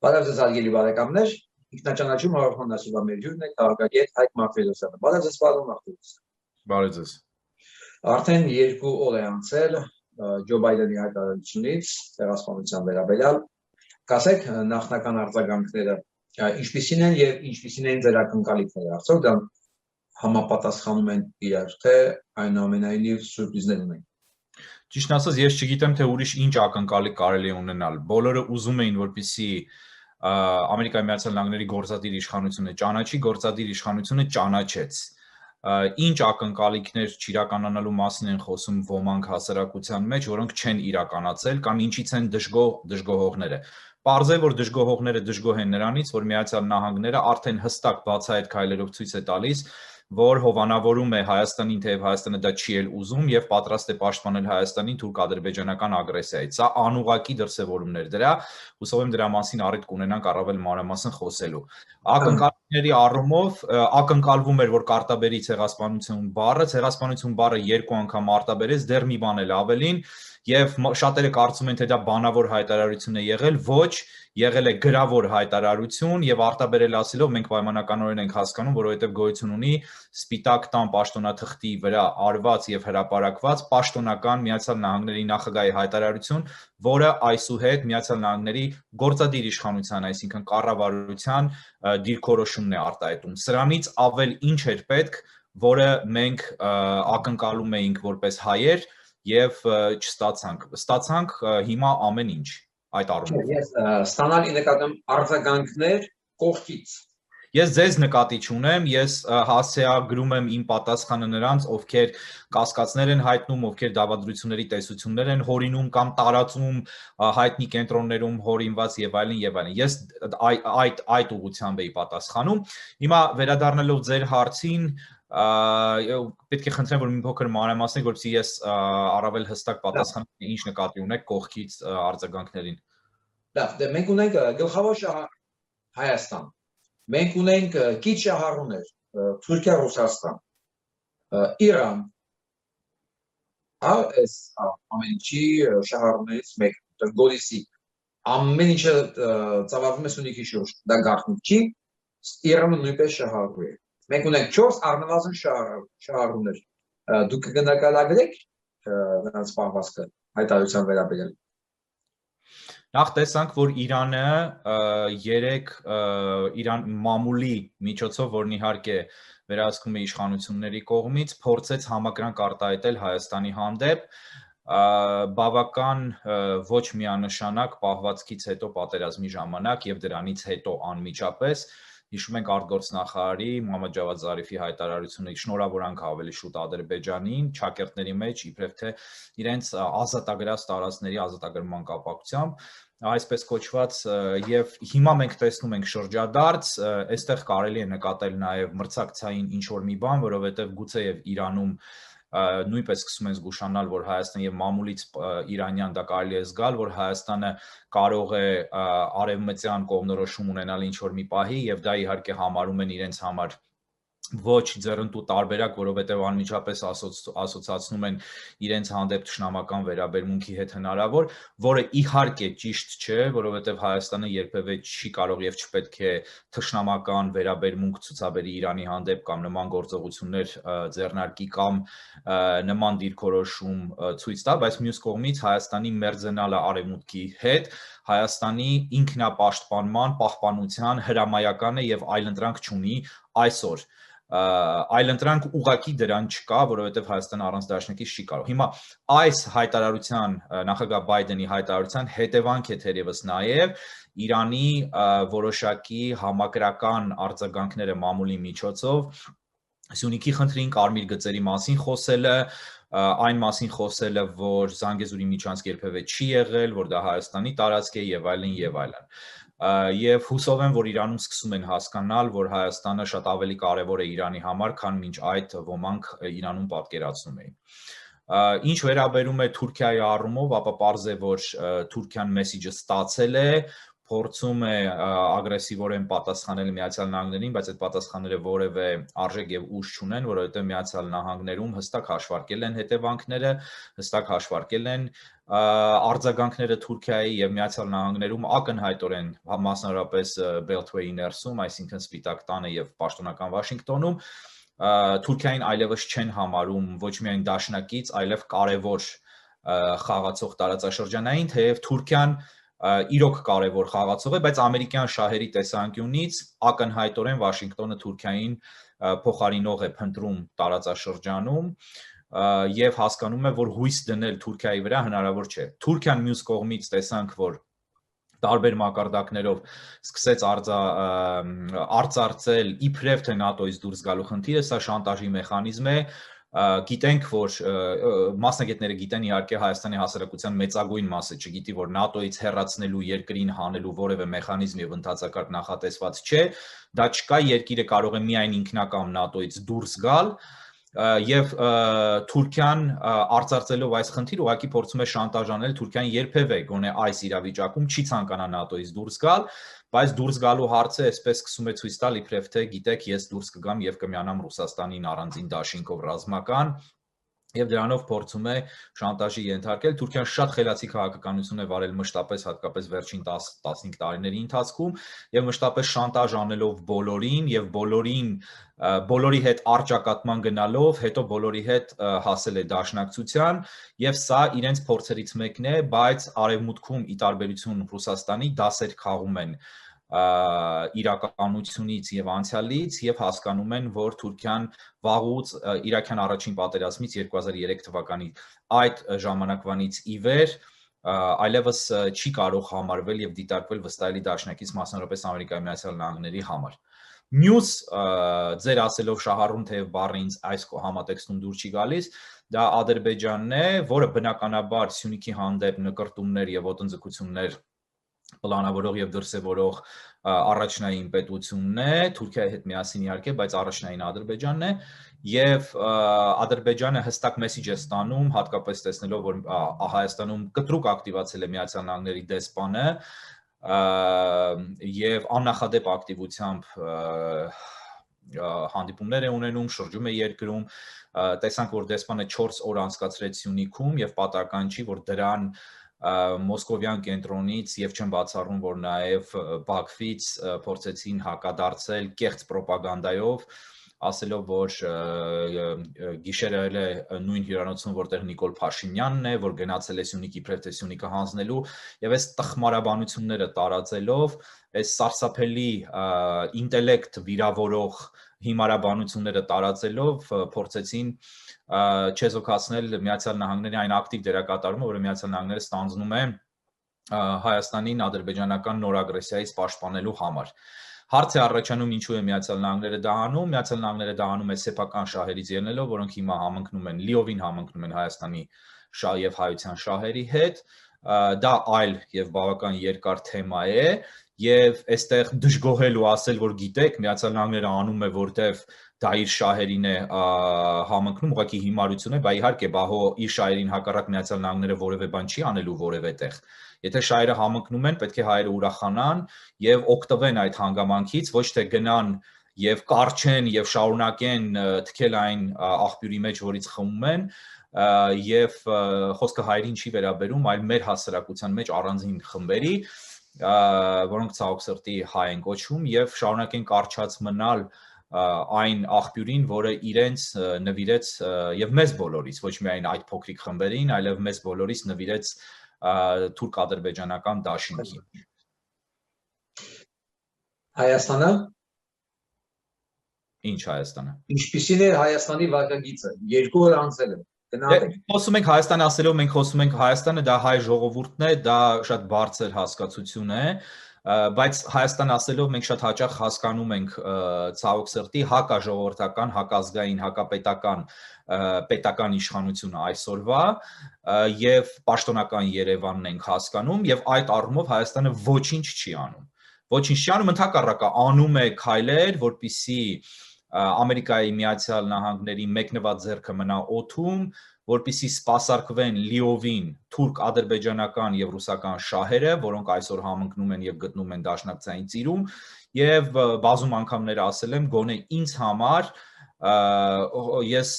Բարև ձեզ հարգելի բարեկամներ, ինքնաճանաչում հաղորդման այսօրվա մեր հյուրն է քաղաքագետ Հայկ Մարտիրոսյանը։ Բարև ձեզ, պարոն Մարտիրոսյան։ Բարև ձեզ։ Արդեն 2 օր է անցել Ջո Բայդենի հայտարարությունից ցեղասպանության վերաբերյալ։ Կասեք նախնական արձագանքները ինչպիսին են եւ ինչպիսին են ձեր ակնկալիքները, արդյոք դա համապատասխանում են իրար, թե այնուամենայնիվ սուրպրիզներ ունեն։ Ճիշտ ասած, ես չգիտեմ, թե ուրիշ ինչ ակնկալիք կարելի է ունենալ։ Բոլորը ուզում էին, որպեսզի Ամերիկայի Միացյալ Նահանգների գործադիր իշխանությունը ճանաչի, գործադիր իշխանությունը ճանաչեց։ Ինչ ակնկալիքներ չիրականանալու մասին են խոսում ոմանք հասարակության մեջ, որոնք չեն իրականացել կամ ինչից են դժգոհողները։ Պարզ է, որ դժգոհողները դժգոհ են նրանից, որ Միացյալ Նահանգները արդեն հստակ բացահայտ քայլերով ցույց է տալիս, որ հովանավորում է Հայաստանին, թեև Հայաստանը դա չի էլ ուզում եւ պատրաստ է պաշտպանել Հայաստանին թուրք-ադրբեջանական ագրեսիայից։ Սա անուղղակի դրսևորումներ դրա, հուսով եմ դրա մասին առիթ կունենանք առավել մանրամասն խոսելու։ Ակնկալիքների առումով ակնկալվում էր, որ կարտաբերի ցեղասպանություն բառը 2 անգամ արտաբերեց, դեռ մի բան էլ ավելին, եւ շատերը կարծում են, թե դա բանավոր հայտարարություն է եղել, ոչ, եղել է գրավոր հայտարարություն եւ արտաբերել ասելով մենք պայմանականորեն ենք հասկանում, որովհետեւ գոյություն ունի սպիտակ տան պաշտոնաթղթի վրա արված եւ հրապարակված պաշտոնական Միացյալ Նահանգների նախագահի հայտարարություն, որը այսուհետ Միացյալ Նահանգների գործադիր իշխանության, այսինքն կառավարության դիրքորոշումն է արտահայտում։ Սրանից ավել ինչ էր պետք, որը մենք ակնկալում էինք որպես հայեր եւ չստացանք։ Ստացանք հիմա ամեն ինչ այդ առումով։ Ես ստանալի նկատեմ արձագանքներ կողքից։ Ես ձեզ նկատի չունեմ, ես հասցեագրում եմ իմ պատասխանը նրանց, ովքեր կասկածներ են հայտնում, ովքեր դավադրությունների տեսություններ են հորինում կամ տարածում հայտնի կենտրոններում հորինված եւ այլն եւ այլն։ Ես այդ ուղղությամբ էի պատասխանում։ Հիմա վերադառնալով ձեր հարցին, պետք է խնդրեմ, որ մի փոքր մանրամասնեք, որպեսզի ես առավել հստակ պատասխանեմ ինչ նկատի ունեք կողքից արձագանքներին։ Լավ, մենք ունենք գլխավոր շահառ Հայաստան։ Մենք ունենք քիչ շահառուներ Թուրքիա, Ռուսաստան, Իրան։ Այս ամեն ինչի շահառուներից մեկը Գորիսի ամեն ինչը ծավալվում է Սյունիքի շուրջ, դա գաղտնիք չի, Իրանը նույնպես շահառու է։ Մենք ունենք 4 առնվազն շահառուներ։ Դուք կգնահատագրեք նրանց պահվածքը հայտարարության վերաբերյալ։ Նախ տեսանք, որ Իրանը Իրան մամուլի միջոցով, որն իհարկե վերահսկում է իշխանությունների կողմից, փորձեց համակրանք արտահայտել Հայաստանի հանդեպ, բավական ոչ միանշանակ պահվածքից հետո պատերազմի ժամանակ եւ դրանից հետո անմիջապես հիշում ենք արտգործնախարարի Մոհամմադ Ջավադ Զարիֆի հայտարարությունը շնորհավորանք ավելի շուտ Ադրբեջանին, ճակերտների մեջ իբրև թե իրենց ազատագրած տարածքների ազատագրման կապակցությամբ, այսպես կոչված, եւ հիմա մենք տեսնում ենք շրջադարձ, այստեղ կարելի է նկատել նաեւ մրցակցային ինչ-որ մի բան, որովհետեւ գուցեև Իրանում նույնպես սկսում են զգուշանալ, որ Հայաստան եւ մամուլից իրանյան դա կարելի է զգալ, որ Հայաստանը կարող է արևմտյան կողմնորոշում ունենալ ինչ-որ մի պահի եւ դա իհարկե համարում են իրենց համար ոչ ձեռնտու տարբերակ, որովհետև անմիջապես ասոցացնում են իրենց հանդեպ թշնամական վերաբերմունքի հետ հնարավոր, որը իհարկե ճիշտ չէ, որովհետև Հայաստանը երբևէ չի կարող եւ չպետք է թշնամական վերաբերմունք ցուցաբերի Իրանի հանդեպ կամ նման գործողություններ ձեռնարկի կամ նման դիրքորոշում ցույց տա, բայց մյուս կողմից Հայաստանի մերձենալը արևմուտքի հետ Հայաստանի ինքնապաշտպանման, պահպանության հրամայական է եւ այլընտրանք չունի այսօր։ Այլընտրանք ուղղակի դրան չկա, որովհետև Հայաստանը առանց դաշնակից չի կարող։ Հիմա այս հայտարարության, նախագահ Բայդենի հայտարարության հետևանք է թերևս նաև Իրանի որոշակի համակրական արձագանքները մամուլի միջոցով Սյունիքի խնդրին, կարմիր գծերի մասին խոսելը, այն մասին խոսելը, որ Զանգեզուրի միջանցք երբևէ չի եղել, որ դա Հայաստանի տարածք է եւ այլն եւ այլն։ Եվ հուսով եմ, որ Իրանում սկսում են հասկանալ, որ Հայաստանը շատ ավելի կարևոր է Իրանի համար, քան մինչ այդ ոմանք Իրանում պատկերացնում էին։ Ինչ վերաբերում է Թուրքիայի առումով, ապա պարզ է, որ Թուրքիան մեսիջը ստացել է, փորձում է ագրեսիվորեն պատասխանել Միացյալ Նահանգներին, բայց այդ պատասխանները որևէ արժեք եւ ուժ չունեն, որովհետեւ Միացյալ Նահանգներում հստակ հաշվարկել են հետևանքները, հստակ հաշվարկել են արձագանքները Թուրքիայի եւ Միացյալ Նահանգներում ակնհայտորեն մասնավորապես Beltway-ի ներսում, այսինքն Սպիտակ տանը եւ պաշտոնական Վաշինգտոնում Թուրքիային այլևս չեն համարում ոչ միայն դաշնակից, այլև կարևոր խաղացող տարածաշրջանային, թեև Թուրքիան իրոք կարևոր խաղացող է, բայց ամերիկյան շահերի տեսանկյունից ակնհայտորեն Վաշինգտոնը Թուրքիային փոխարինող է փնտրում տարածաշրջանում եւ հասկանում է, որ հույս դնել Թուրքիայի վրա հնարավոր չէ։ Թուրքիան մյուս կողմից տեսանք, որ տարբեր մակարդակներով սկսեց արծարծել իբրև թե ՆԱՏՕ-ից դուրս գալու խնդիրը, սա շանտաժի մեխանիզմ է, գիտենք, որ մասնագետները գիտեն իհարկե Հայաստանի հասարակության մեծագույն մասը չգիտի, որ ՆԱՏՕ-ից հեռացնելու երկրին հանելու որևէ մեխանիզմ եւ ընդհանրակարգ նախատեսված չէ, դա չկա, երկիրը կարող է միայն ինքնակամ ՆԱՏՕ-ից դուրս գալ եւ Թուրքիան արծարծելով այս խնդիրը ուղղակի փորձում է շանտաժանել Թուրքիան երբևէ գոնե այս իրավիճակում չի ցանկանա ՆԱՏՕ-ից դուրս գալ, բայց դուրս գալու հարցը այսպես սկսում է ցույց տալ իբրև թե գիտեք ես դուրս կգամ եւ կմիանամ Ռուսաստանին առանձին դաշինքով ռազմական եւ դրանով փորձում է շանտաժի ենթարկել Թուրքիան շատ խելացի քաղաքականություն է վարել մշտապես հատկապես վերջին 10-15 տարիների ընթացքում եւ մշտապես շանտաժ անելով բոլորին եւ բոլորի հետ արճակատման գնալով հետո բոլորի հետ հասել է դաշնակցության եւ սա իրենց փորձերից մեկն է, բայց արևմուտքում ի տարբերություն Ռուսաստանի դասեր քաղում են իրականությունից եւ անցյալից եւ հասկանում են, որ Թուրքիան վաղուց Իրաքյան առաջին պատերազմից 2003 թվականի այդ ժամանակվանից ի վեր այլևս չի կարող համարվել եւ դիտարկվել վստահելի դաշնակից մասնավորապես Ամերիկայի Միացյալ Նահանգների համար։ Մյուս ձեր ասելով շահառուն թեև բառը ինձ այս համատեքստում դուր չի գալիս, դա Ադրբեջանն է, որը բնականաբար Սյունիքի հանդեպ նկրտումներ եւ ոտնձգություններ պլանավորող եւ դրսեւորող առաջնային պետությունն է, Թուրքիայի հետ միասին իհարկե, բայց առաջնային Ադրբեջանն է եւ Ադրբեջանը հստակ մեսիջ է ստանում, հատկապես տեսնելով, որ Հայաստանում կտրուկ ակտիվացել է Միացյալ Նահանգների դեսպանը եւ աննախադեպ ակտիվությամբ հանդիպումներ է ունենում, շրջում է երկրում, տեսանք, որ դեսպանը 4 օր անցկացրեց Սյունիքում եւ պատահական չի, որ դրան Մոսկովյան կենտրոնից եւ չեմ բացառում, որ նաեւ Բաքվից փորձեցին հակադարձել կեղծ ռոպագանդայով, ասելով, որ գիշերը էլ է նույն հյուրանոցում, որտեղ Նիկոլ Փաշինյանն է, որ գնացել է Սյունիք իբրև թե Սյունիքը հանձնելու եւ այս տխմարաբանությունները տարածելով, այս սարսափելի ինտելեկտ վիրավորող հիմարաբանությունները տարածելով փորձեցին չեզոքացնել Միացյալ Նահանգների այն ակտիվ դերակատարումը, որը Միացյալ Նահանգները ստանձնում է Հայաստանին ադրբեջանական նոր ագրեսիայից պաշտպանելու համար։ Հարց է առաջանում ինչու է Միացյալ Նահանգները դա անում, Միացյալ Նահանգները դա անում է սեփական շահերից ելնելով, որոնք հիմա համընկնում են, լիովին համընկնում են Հայաստանի շահ եւ հայության շահերի հետ, դա այլ եւ բավական երկար թեմա է եւ այստեղ դժգոհել ու ասել, որ գիտեք, Միացյալ Նահանգները անում է, որտեվ դա իր շահերին է համընկնում, ուղղակի հիմարություն է, բայց իհարկե բահո իր շահերին հակառակ Միացյալ Նահանգները որևէ բան չի անելու որևէ տեղ։ Եթե շահերը համընկնում են, պետք է հայերը ուրախանան եւ օգտվեն այդ հանգամանքից, ոչ թե գնան եւ կարճեն եւ շարունակեն թքել այն աղբյուրի մեջ, որից խմում են, եւ խոսքը հայերին չի վերաբերում, այլ մեր հասարակության մեջ առանձին խմբերի, որոնք ցավոք սրտի հայ են կոչվում եւ շարունակեն կարճած մնալ այն աղբյուրին, որը իրենց նվիրեց եւ մեզ բոլորից, ոչ միայն այդ փոքրիկ խմբերին, այլև մեզ բոլորից նվիրեց թուրք-ադրբեջանական դաշինքին։ Հայաստանը։ Ինչ Հայաստանը։ Ինչպիսին է Հայաստանի վարկագիծը։ 2 օր անցել է։ Խոսում ենք Հայաստան ասելով, մենք խոսում ենք Հայաստանը, դա հայ ժողովուրդն է, դա շատ բարձր հասկացություն է, բայց Հայաստան ասելով մենք շատ հաճախ հասկանում ենք ցավոք սրտի հակաժողովրդական, հակազգային, հակապետական պետական իշխանությունը այսօրվա եւ պաշտոնական Երևանն ենք հասկանում եւ այդ առումով Հայաստանը ոչինչ չի անում։ Ոչինչ չի անում, ընդհակառակը անում է քայլեր, որպիսի Ամերիկայի Միացյալ Նահանգների մեկնված ձեռքը մնա օդում, որպեսզի սպասարկվեն լիովին թուրք-ադրբեջանական եւ ռուսական շահերը, որոնք այսօր համընկնում են եւ գտնում են դաշնակցային ծիրում, եւ բազում անգամներ ասել եմ, գոնե ինձ համար ես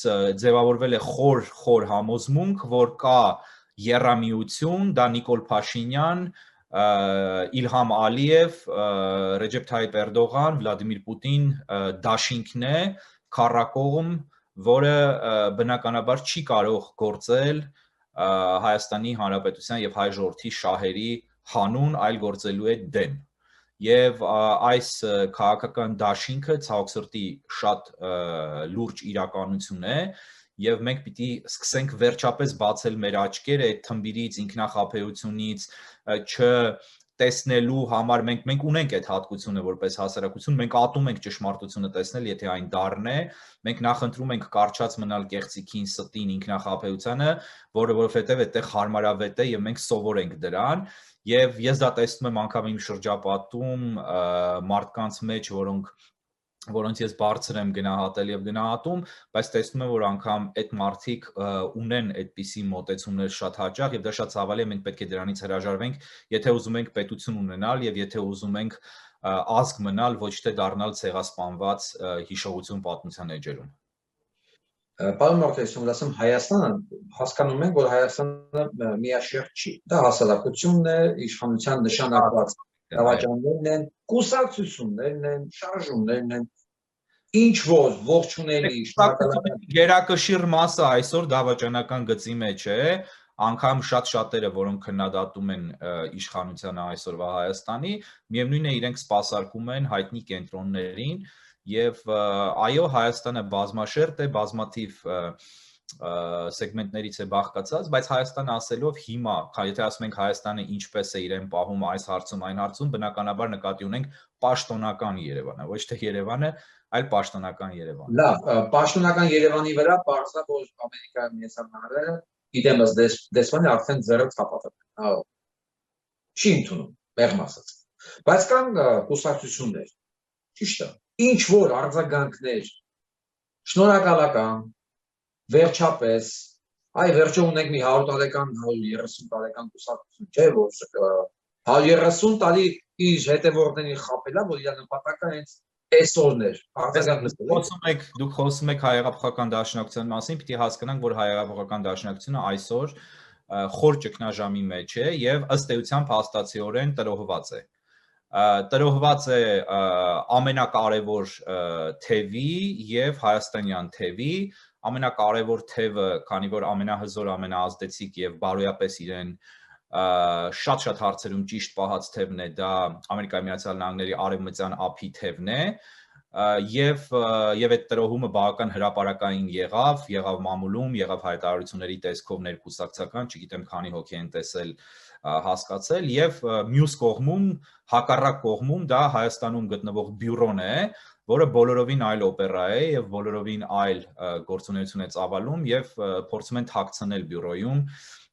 ձևավորվել է խոր համոզմունք, որ կա եռամիություն, դա Նիկոլ Փաշինյան, Իլհամ Ալիև, Ռեջեփ Թայիպ Էրդողան, Վլադիմիր Պուտին դաշինքն է, քառակողմ, որը բնականաբար չի կարող գործել Հայաստանի Հանրապետության եւ հայ ժողովրդի շահերի հանուն, այլ գործելու է դեմ։ Եվ այս քաղաքական դաշինքը ցավոք սրտի շատ լուրջ իրականություն է, եւ մենք պիտի սկսենք վերջապես բացել մեր աչքերը այդ թմբիրից, ինքնախապեյությունից, չտեսնելու համար մենք ունենք այդ հատկությունը որպես հասարակություն, մենք ատում ենք ճշմարտությունը տեսնել, եթե այն դառն է, մենք նախընտրում ենք կարճած մնալ կեղծիքին, ստին, ինքնախապեյությանը, որովհետեւ այդտեղ հարմարավետ է եւ մենք սովոր ենք դրան, եւ ես դա տեսնում եմ անգամ իմ շրջապատում մարդկանց մեջ, որոնց ես բարձր եմ գնահատել եւ գնահատում, բայց տեսնում եմ, որ անգամ այդ մարդիկ ունեն այդպիսի մոտեցումներ շատ հաճախ եւ դա շատ ցավալի է, մենք պետք է դրանից հրաժարվենք, եթե ուզում ենք պետություն ունենալ եւ եթե ուզում ենք ազգ մնալ, ոչ թե դառնալ ցեղասպանված հիշողություն պատմության էջերում։ Պարոն Մարտիրոսյան, ասեմ Հայաստանը հասկանում ենք, որ Հայաստանը միաշերտ չի։ Դա հասարակությունն է, իշխանության նշանակված դավաճաններն են, կուսակցություններն են, շարժումներն են, ինչ որ ողջունելի գերակշիռ մասը այսօր դավաճանական գծի մեջ է, անգամ շատ-շատերը, որոնք քննադատում են իշխանությանը այսօրվա Հայաստանի, միևնույնն է իրենք սպասարկում են հայտնի կենտրոններին եւ այո, Հայաստանը բազմաշերտ է, բազմաթիվ սեգմենտներից է բաղկացած, բայց Հայաստանը ասելով հիմա, եթե ասում ենք Հայաստանը ինչպես է իրեն պահում այս հարցում, այն հարցում, բնականաբար նկատի ունենք պաշտոնական Երևանը, ոչ թե Երևանը, այլ պաշտոնական Երևանը։ Լավ, պաշտոնական Երևանի վրա բարձր որ Ամերիկայի Միացյալ Նահանգները իդեմս դեսպանը արդեն ձեռը ցապատել։ Չի ընդունում, մեղմ ասած։ Բայց կան կուսակցություններ, ճիշտ է, ինչ որ արձագանքներ, շնորհակալական, վերջապես, վերջը ունենք մի 100 տարեկան, 130 տարեկան կուսակցություն, չէ, որ 130 տարի իր հետևորդներին խաբելա, որ իր նպատակը հենց այսօրներ, Դուք խոսում եք Հայեղափոխական դաշնակցության մասին, պիտի հասկանանք, որ Հայեղափոխական դաշնակցությունը այսօր խոր ճգնաժամի մեջ է եւ ըստ էության փաստացիորեն տրոհված է։ Տրոհված է ամենակարևոր թևի եւ հայաստանյան թևի, ամենակարևոր թևը, քանի որ ամենահզոր, ամենաազդեցիկ եւ բարոյապես իրեն շատ հարցերում ճիշտ պահած թևն է, դա Ամերիկայի Միացյալ Նահանգների արևմտյան ափի թևն է, եւ այդ տրոհումը բավական հրապարակային եղավ մամուլում, եղավ հայտարարությունների տեսքով ներկուսակցական, չգիտեմ քանի հոգի են տեսել, հասկացել, եւ մյուս կողմում, հակառակ կողմում դա Հայաստանում գտնվող բյուրոն է, որը բոլորովին այլ օպերա է եւ բոլորովին այլ գործունեություն է ծավալում եւ փորձում են թաքցնել բյուրոյում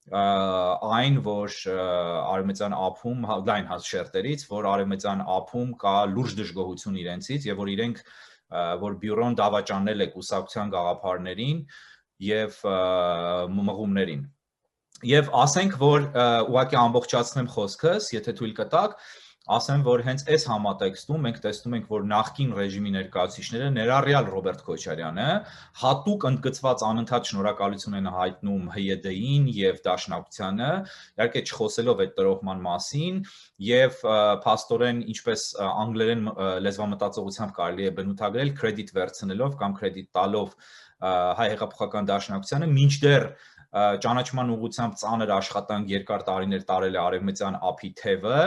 այն, որ արևմտյան ափում, լայն շերտերից, որ արևմտյան ափում կա լուրջ դժգոհություն իրենցից եւ որ իրենք, որ բյուրոն դավաճանել է կուսակցության գաղափարներին եւ մղումներին։ Եվ ասենք, որ ուղղակի ամբողջացնեմ խոսքս, եթե թույլ կտաք, ասեմ, որ հենց այս համատեքստում մենք տեսնում ենք, որ նախկին ռեժիմի ներկայացուցիչները, ներառյալ Ռոբերտ Քոչարյանը, հատուկ ընդգծված անընդհատ շնորհակալություն են հայտնում ՀՅԴ-ին եւ Դաշնակցությանը, իհարկե չխոսելով այդ տրոհման մասին, եւ փաստորեն, ինչպես անգլերեն լեզվամտածողությամբ կարելի է բնութագրել, կրեդիտ վերցնելով կամ կրեդիտ տալով Հայ հեղափոխական դաշնակցությանը, մինչդեռ ճանաչման ուղղությամբ ծանր աշխատանք երկար տարիներ տարել է արևմտյան ափի թևը,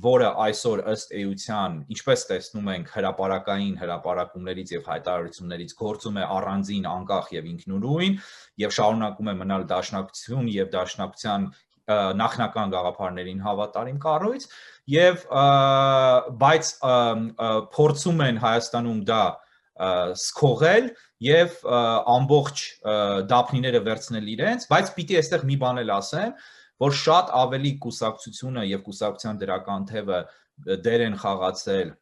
որը այսօր ըստ էության, ինչպես տեսնում ենք հրապարակային հրապարակումներից եւ հայտարարություններից գործում է առանձին, անկախ եւ ինքնուրույն եւ շարունակում է մնալ դաշնակցություն եւ դաշնակցության նախնական գաղափարներին հավատարիմ կառույց եւ բայց փորձում են Հայաստանում դա սկողել եւ ամբողջ դափնիները վերցնել իրենց, բայց պիտի այստեղ մի բան էլ ասեմ, որ շատ ավելի կուսակցությունը եւ կուսակցության դրական թևը դեր են խաղացել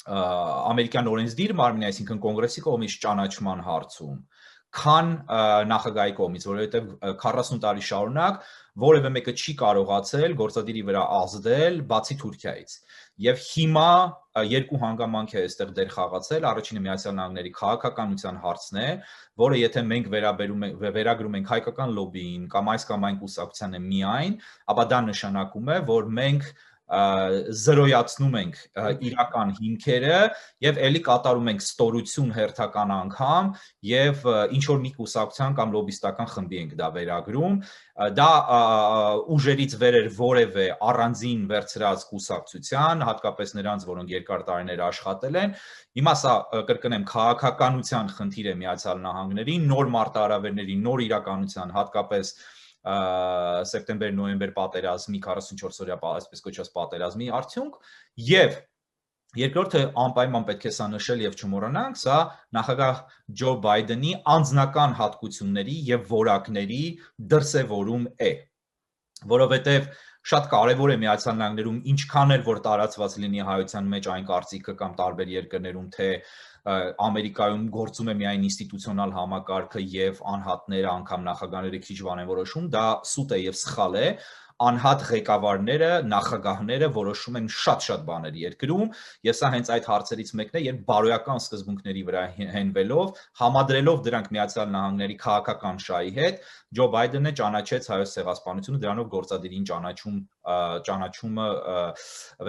ամերիկյան օրենսդիր մարմինի, այսինքն կոնգրեսի կողմից ճանաչման հարցում, քան նախագահի կողմից, որովհետև 40 տարի շարունակ որևէ մեկը չի կարողացել գործադիրի վրա ազդել բացի Թուրքիայից։ Եվ հիմա երկու հանգամանք է այստեղ դեր խաղացել, առաջինը Միացյալ Նահանգների քաղաքականության հարցն է, որը եթե մենք վերագրում ենք հայկական լոբբիին կամ այս կամ այն կուսակցությանը միայն, ապա դա նշանակում է, որ մենք զրոյացնում ենք իրական հիմքերը եւ ելի կատարում ենք ստորություն հերթական անգամ եւ ինչ որ մի կուսակցության կամ լոբիստական խմբի ենք դա վերագրում, դա ուժերից վեր էր որևէ առանձին վերցրած կուսակցության, հատկապես նրանց, որոնք երկար տարիներ աշխատել են։ Հիմա սա կրկնեմ քաղաքականության խնդիր է Միացյալ Նահանգների, նոր մարտահրավերների, նոր իրականության, հատկապես սեպտեմբեր-նոյեմբեր պատերազմի 44-օրյա այսպես կոչված պատերազմի արդյունք եւ երկրորդը անպայման պետք է սա նշել եւ չմոռանանք, սա նախագահ Ջո Բայդենի անձնական հատկությունների եւ որակների դրսեւորում է, որովհետեւ շատ կարևոր է Միացյալ Նահանգներում ինչքան էլ որ տարածված լինի հայության մեջ այն կարծիքը կամ տարբեր երկրներում թե Ամերիկայում գործում է միայն ինստիտուցիոնալ համակարգը եւ անհատները անգամ նախագահները քիչ բան են որոշում, դա սուտ է եւ սխալ է, անհատ ղեկավարները, նախագահները որոշում են շատ բաներ երկրում, եւ սա հենց այդ հարցերից մեկն է, երբ բարոյական սկզբունքների վրա հենվելով, համադրելով դրանք Միացյալ Նահանգների քաղաքական շահի հետ, Ջո Բայդենը ճանաչեց հայոց ցեղասպանությունը, դրանով գործադիրին ճանաչումը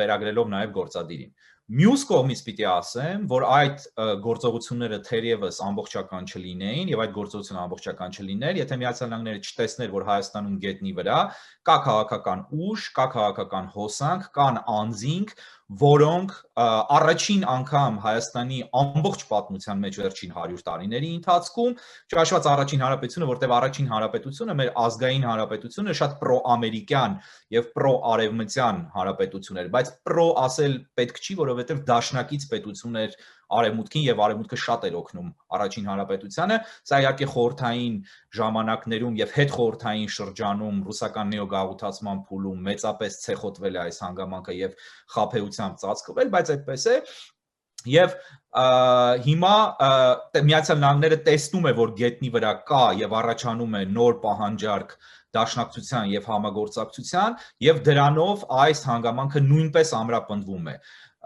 վերագրելով նաեւ գործադիրին։ Մյուս կողմից պիտի ասեմ, որ այդ գործողությունները թերևս ամբողջական չլինեին եւ այդ գործողությունը ամբողջական չլիներ, եթե Միացյալ Նահանգները չտեսներ, որ Հայաստանում գետնի վրա կա քաղաքական ուժ, կա քաղաքական հոսանք, կան անձինք, որոնք առաջին անգամ Հայաստանի ամբողջ պատմության մեջ վերջին 100 տարիների ընթացքում, չհաշված առաջին հանրապետությունը, որտեղ առաջին հանրապետությունը մեր ազգային հանրապետությունը շատ պրո-ամերիկյան եւ պրո-արևմտյան հանրապետություն էր, բայց պրո ասել պետք չի, որովհետեւ դաշնակից պետություն էր Արևմուտքին եւ Արևմուտքը շատ էր օգնում առաջին հանրապետությանը, սա իհարկե խորհրդային ժամանակներում եւ հետխորհրդային շրջանում ռուսական նեոգաղութացման փուլում մեծապես ցեխոտվել է այս հանգամանքը եւ խաբեությամբ ծածկվել, բայց այդպես է եւ հիմա Միացյալ Նահանգները տեսնում է, որ գետնի վրա կա եւ առաջանում է նոր պահանջարկ դաշնակցության եւ համագործակցության եւ դրանով այս հանգամանքը նույնպես ամրապնդվում է։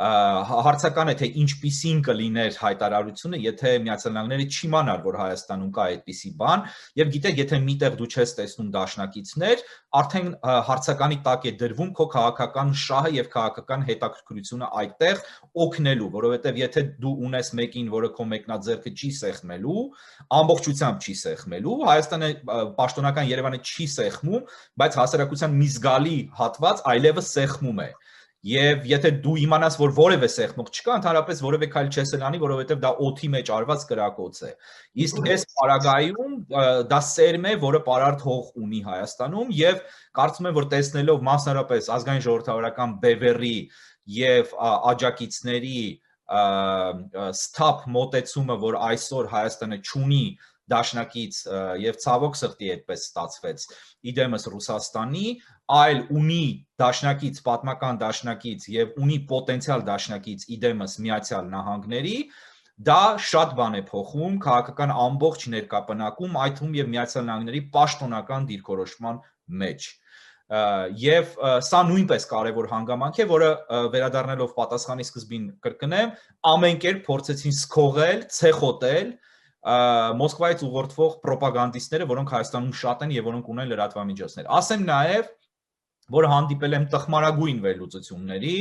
Հարցական է թե ինչպիսին կլիներ հայտարարությունը, եթե Միացյալ Նահանգները չիմանար, որ Հայաստանում կա այդպիսի բան, եւ գիտեք, եթե միտեղ դու չես տեսնում դաշնակիցներ, արդեն հարցականի տակ է դրվում քո քաղաքական շահը եւ քաղաքական հետաքրքրությունը այդտեղ օգնելու, որովհետեւ եթե դու ունես մեկին, որը քո մեկնաձեռքը չի սեղմելու, ամբողջությամբ չի սեղմելու, Հայաստանը պաշտոնական Երևանը չի սեղմում, բայց հասարակության մի զգալի հատված այլևս սեղմում է։ Եվ եթե դու իմանաս, որ որևէ սեղմող չկա, ընդհանրապես որևէ քայլ չես անի, որովհետև դա օդի մեջ արված կրակոց է։ Իսկ այս պարագայում դա սերմ է, որը պարարտ հող ունի Հայաստանում եւ կարծում եմ, որ տեսնելով մասնարարպես ազգային ժողովրդավարական բևեռի եւ աջակիցների սթափ մոտեցումը, որ այսօր Հայաստանը չունի դաշնակից եւ ցավոք սրտի այդպես ստացվեց իդեմս Ռուսաստանի, այլ ունի դաշնակից, պատմական դաշնակից եւ ունի պոտենցիալ դաշնակից իդեմս Միացյալ Նահանգների, դա շատ բան է փոխում քաղաքական ամբողջ ներկապնակում, այդ թվում եւ Միացյալ Նահանգների պաշտոնական դիրքորոշման մեջ։ Եվ սա նույնպես կարևոր հանգամանք է, որը վերադառնալով պատասխանի սկզբին կրկնեմ, ամեն կերպ փորձեցին սքողել, ցեխոտել Մոսկվայից ուղղորդվող պրոպագանդիստները, որոնք Հայաստանում շատ են եւ որոնք ունեն լրատվամիջոցներ։ Ասեմ նաեւ, որ հանդիպել եմ տխմարագույն վերլուծությունների,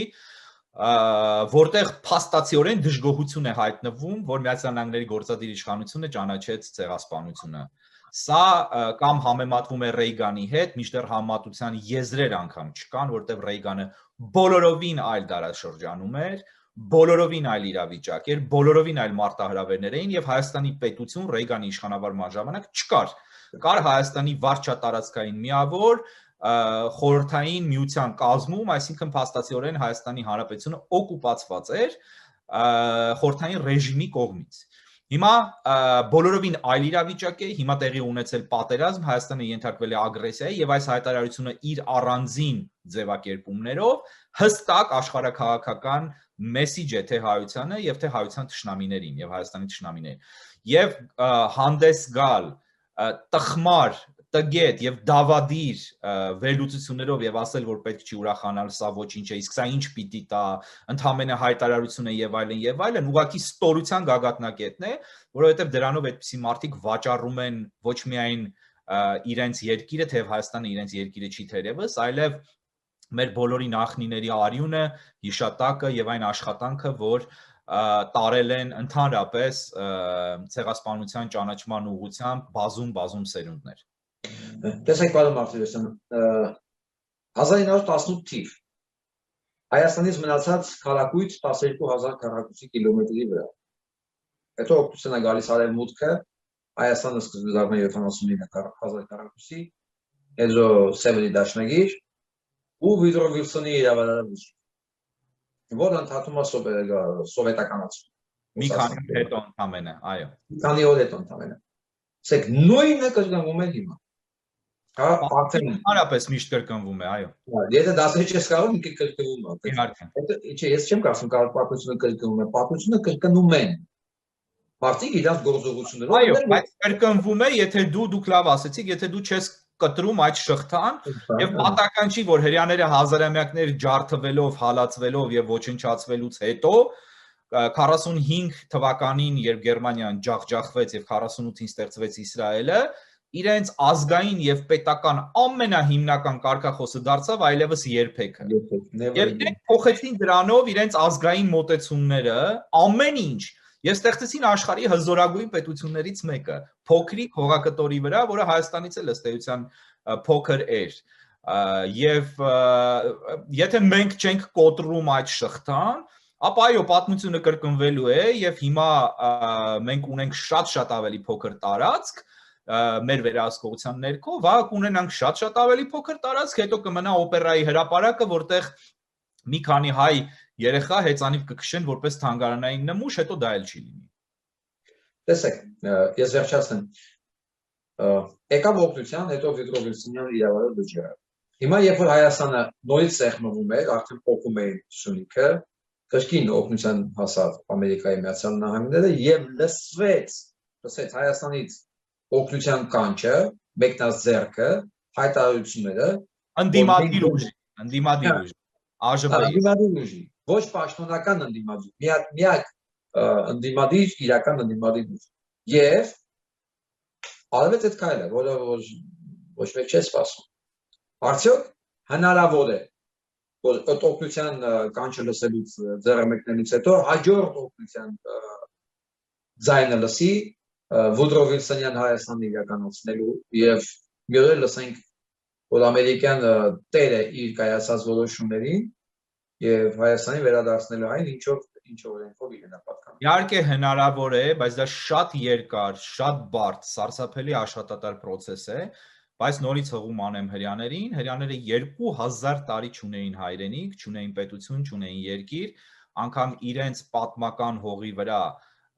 որտեղ փաստացիորեն դժգոհություն է հայտնվում, որ Միացյալ Նահանգների գործադիր իշխանությունը ճանաչեց ցեղասպանությունը։ Սա կամ համեմատվում է Ռեյգանի հետ, մինչդեռ համատության եզրեր անգամ չկան, որտեղ Ռեյգանը բոլորովին այլ դարաշրջանում էր, բոլորովին այլ իրավիճակ էր, բոլորովին այլ մարտահրավերներ էին եւ Հայաստանի պետություն Ռեյգանի իշխանավարման ժամանակ չկար։ Կար Հայաստանի վարչատարածքային միավոր խորհրդային միության կազմում, այսինքն փաստացիորեն Հայաստանի Հանրապետությունը օկուպացված էր խորհրդային ռեժիմի կողմից։ Հիմա բոլորովին այլ իրավիճակ է, հիմա տեղի ունեցել պատերազմ, Հայաստանը ենթարկվել է ագրեսիայի եւ այս հայտարարությունը իր առանձին ձևակերպումներով հստակ աշխարհաքաղաքական մեսիջ է թե հայությանը եւ թե հայության թշնամիներին եւ Հայաստանի թշնամիներին։ Եվ հանդես գալ տխմար տգետ եւ դավադիր վերլուծություններով եւ ասել, որ պետք չի ուրախանալ, սա ոչինչ է, իսկ սա ինչ պիտի տա, ընդհանրապես հայտարարություն է եւ այլն, ուղղակի ստորության գագաթնակետն է, որովհետեւ դրանով այդպիսի մարդիկ վաճառում են ոչ միայն իրենց երկիրը, թեև Հայաստանը իրենց երկիրը չի թերևս, այլև մեր բոլորի նախնիների արյունը, հիշատակը եւ այն աշխատանքը, որ տարել են ընդհանրապես ցեղասպանության ճանաչման ուղղությամբ բազում սերունդներ։ Տեսեք, պարոն Մարտիրոսյան, 1918 թիվ Հայաստանից մնացած քառակույտ 12000 քառակուսի կիլոմետրի վրա։ Հետո օգտուսն է գալիս արևմուտքը, Հայաստանը սկզբում դառնում է 79000 քառակուսի, հետո Սևերի դաշնագիր ու Վիդրո Վիլսոնի իրավարարը, որ ընդհատում է սովետականացում։ Մի քանի օր հետո ընդամենը, այո։ Մի քանի օր հետո ընդամենը։ Ասեք, նույնը կրկնվում է հիմա։ Հա, արդեն հարաբես միշտ կրկնվում է, այո։ Եթե դասել չես կարող, ինքը կրկնվում է։ Իհարկե։ Չէ, ես չեմ կարծում, կարող պատմությունը կրկնվում է, պատմությունը կրկնում են։ Մարդիկ իրենց գործողություններով։ Այո, բայց կրկնվում է, եթե դուք լավ ասեցիք, եթե դու չես կտրում այդ շղթան, եւ պատահական չի, որ հрьяաները հազարամյակներ ջարդվելով, հալածվելով եւ ոչնչացվելուց հետո 45 թվականին, երբ Գերմանիան ջախջախվեց եւ 48-ին ստեղծվեց Իսրայելը, իրենց ազգային եւ պետական ամենահիմնական կարգախոսը դարձավ այլևս երբեքը։ Եվ իրենք փոխեցին դրանով իրենց ազգային մոտեցումները, ամեն ինչ, եւ ստեղծեցին աշխարհի հզորագույն պետություններից մեկը, փոքրիկ հողակտորի վրա, որը Հայաստանից էլ ըստ էության փոքր էր։ Եվ եթե մենք չենք կոտրում այդ շղթան, ապա այո, պատմությունը կրկնվելու է եւ հիմա մենք ունենք շատ ավելի փոքր տարածք մեր վերահսկողության ներքո, վաղ կունենանք շատ ավելի փոքր տարածք, հետո կմնա օպերայի հրապարակը, որտեղ մի քանի հայ երեխա հեծանիվ կքշեն որպես թանգարանային նմուշ, հետո դա էլ չի լինի։ Տեսեք, ես վերջացնեմ։ Եկավ օգնության, հետո Վիդրո Վիլսոնյան իրավարար բջջը։ Հիմա երբ որ Հայաստանը նորից սեղմվում էր, արդեն փոխում էին Սյունիքը, կրկին օգնության հասավ Ամերիկայի Միացյալ Նահանգները եւ լսվեց Հայաստանից օգնության կանչը, մեկնած ձեռքը, հայտարարությունները, ընդդիմադիր ուժ, ԱԺԲ-ի, ոչ պաշտոնական ընդդիմադիր, միակ ընդդիմադիր, իրական ընդդիմադիր ուժ։ Եվ արվեց այդ քայլը, որը ոչ մեկ չէ սպասում։ Արդյոք հնարավոր է, որ այդ օգնության կանչը լսելուց ձեռամեկնելուց հետո հաջորդ օգնության ձայնը լսի Վուդրո Վիլսոնյան Հայաստանը իրականացնելու եւ մի օր լսենք, որ ամերիկյան տերը իր կայացած որոշումներին եւ Հայաստանի վերադարձնելու այն ինչով օրենքով իրենա պատկանում։ Իհարկե հնարավոր է, բայց դա շատ երկար, շատ բարդ, սարսափելի աշխատատար process է, բայց նորից հղում անեմ հрьяաներին, հрьяաները 2000 տարի չունեին հայրենիք, չունեին պետություն, չունեին երկիր, անգամ իրենց պատմական հողի վրա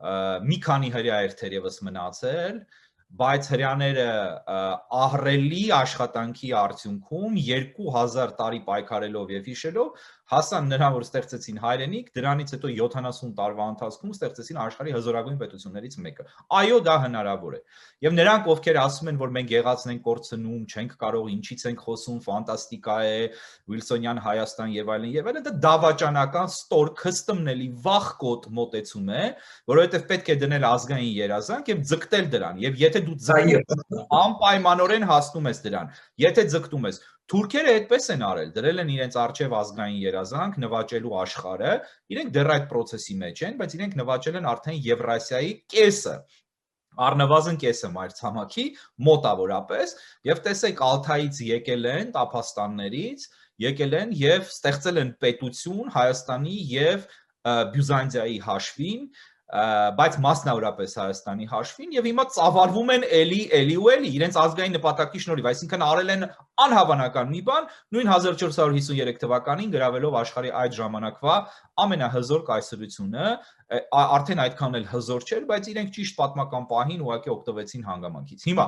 մի քանի հրյա էր թերևս մնացել, բայց հрьяաները ահռելի աշխատանքի արդյունքում 2000 տարի պայքարելով եւ հիշելով հասան նրան, որ ստեղծեցին հայրենիք, դրանից հետո 70 տարվա ընթացքում ստեղծեցին աշխարհի հզորագույն պետություններից մեկը։ Այո, դա հնարավոր է։ Եվ նրանք, ովքեր ասում են, որ մենք եղածն ենք կորցնում, չենք կարող, ինչից ենք խոսում, ֆանտաստիկա է, Վիլսոնյան Հայաստան եւ այլն, դա դավաճանական ստոր քստմնելի վախկոտ մոտեցում է, որովհետեւ պետք է դնել ազգային երազանք եւ ձգտել դրան։ Եվ եթե դու անպայմանորեն հասնում ես դրան, եթե ձգտում ես, թուրքերը այդպես են արել, դրել են իրենց արչև ազգային երազանք, նվաճելու աշխարհը, իրենք դեռ այդ process-ի մեջ են, բայց իրենք նվաճել են արդեն Եվրասիայի կեսը, առնվազն կեսը մայրցամաքի մոտավորապես, եւ տեսեք Ալթայից եկել են, Տափաստաններից, եկել են եւ ստեղծել են պետություն Հայաստանի եւ Բյուզանդիայի հաշվին, բայց մասնավորապես Հայաստանի հաշվին եւ հիմա ծավալվում են էլի ու էլի իրենց ազգային նպատակի շնորհիվ, այսինքն արել են անհավանական մի բան, նույն 1453 թվականին գրավելով աշխարհի այդ ժամանակվա ամենահզոր կայսրությունը, արդեն այդքան էլ հզոր չէր, բայց իրենք ճիշտ պատմական պահին ուղղակի օգտվեցին հանգամանքից։ Հիմա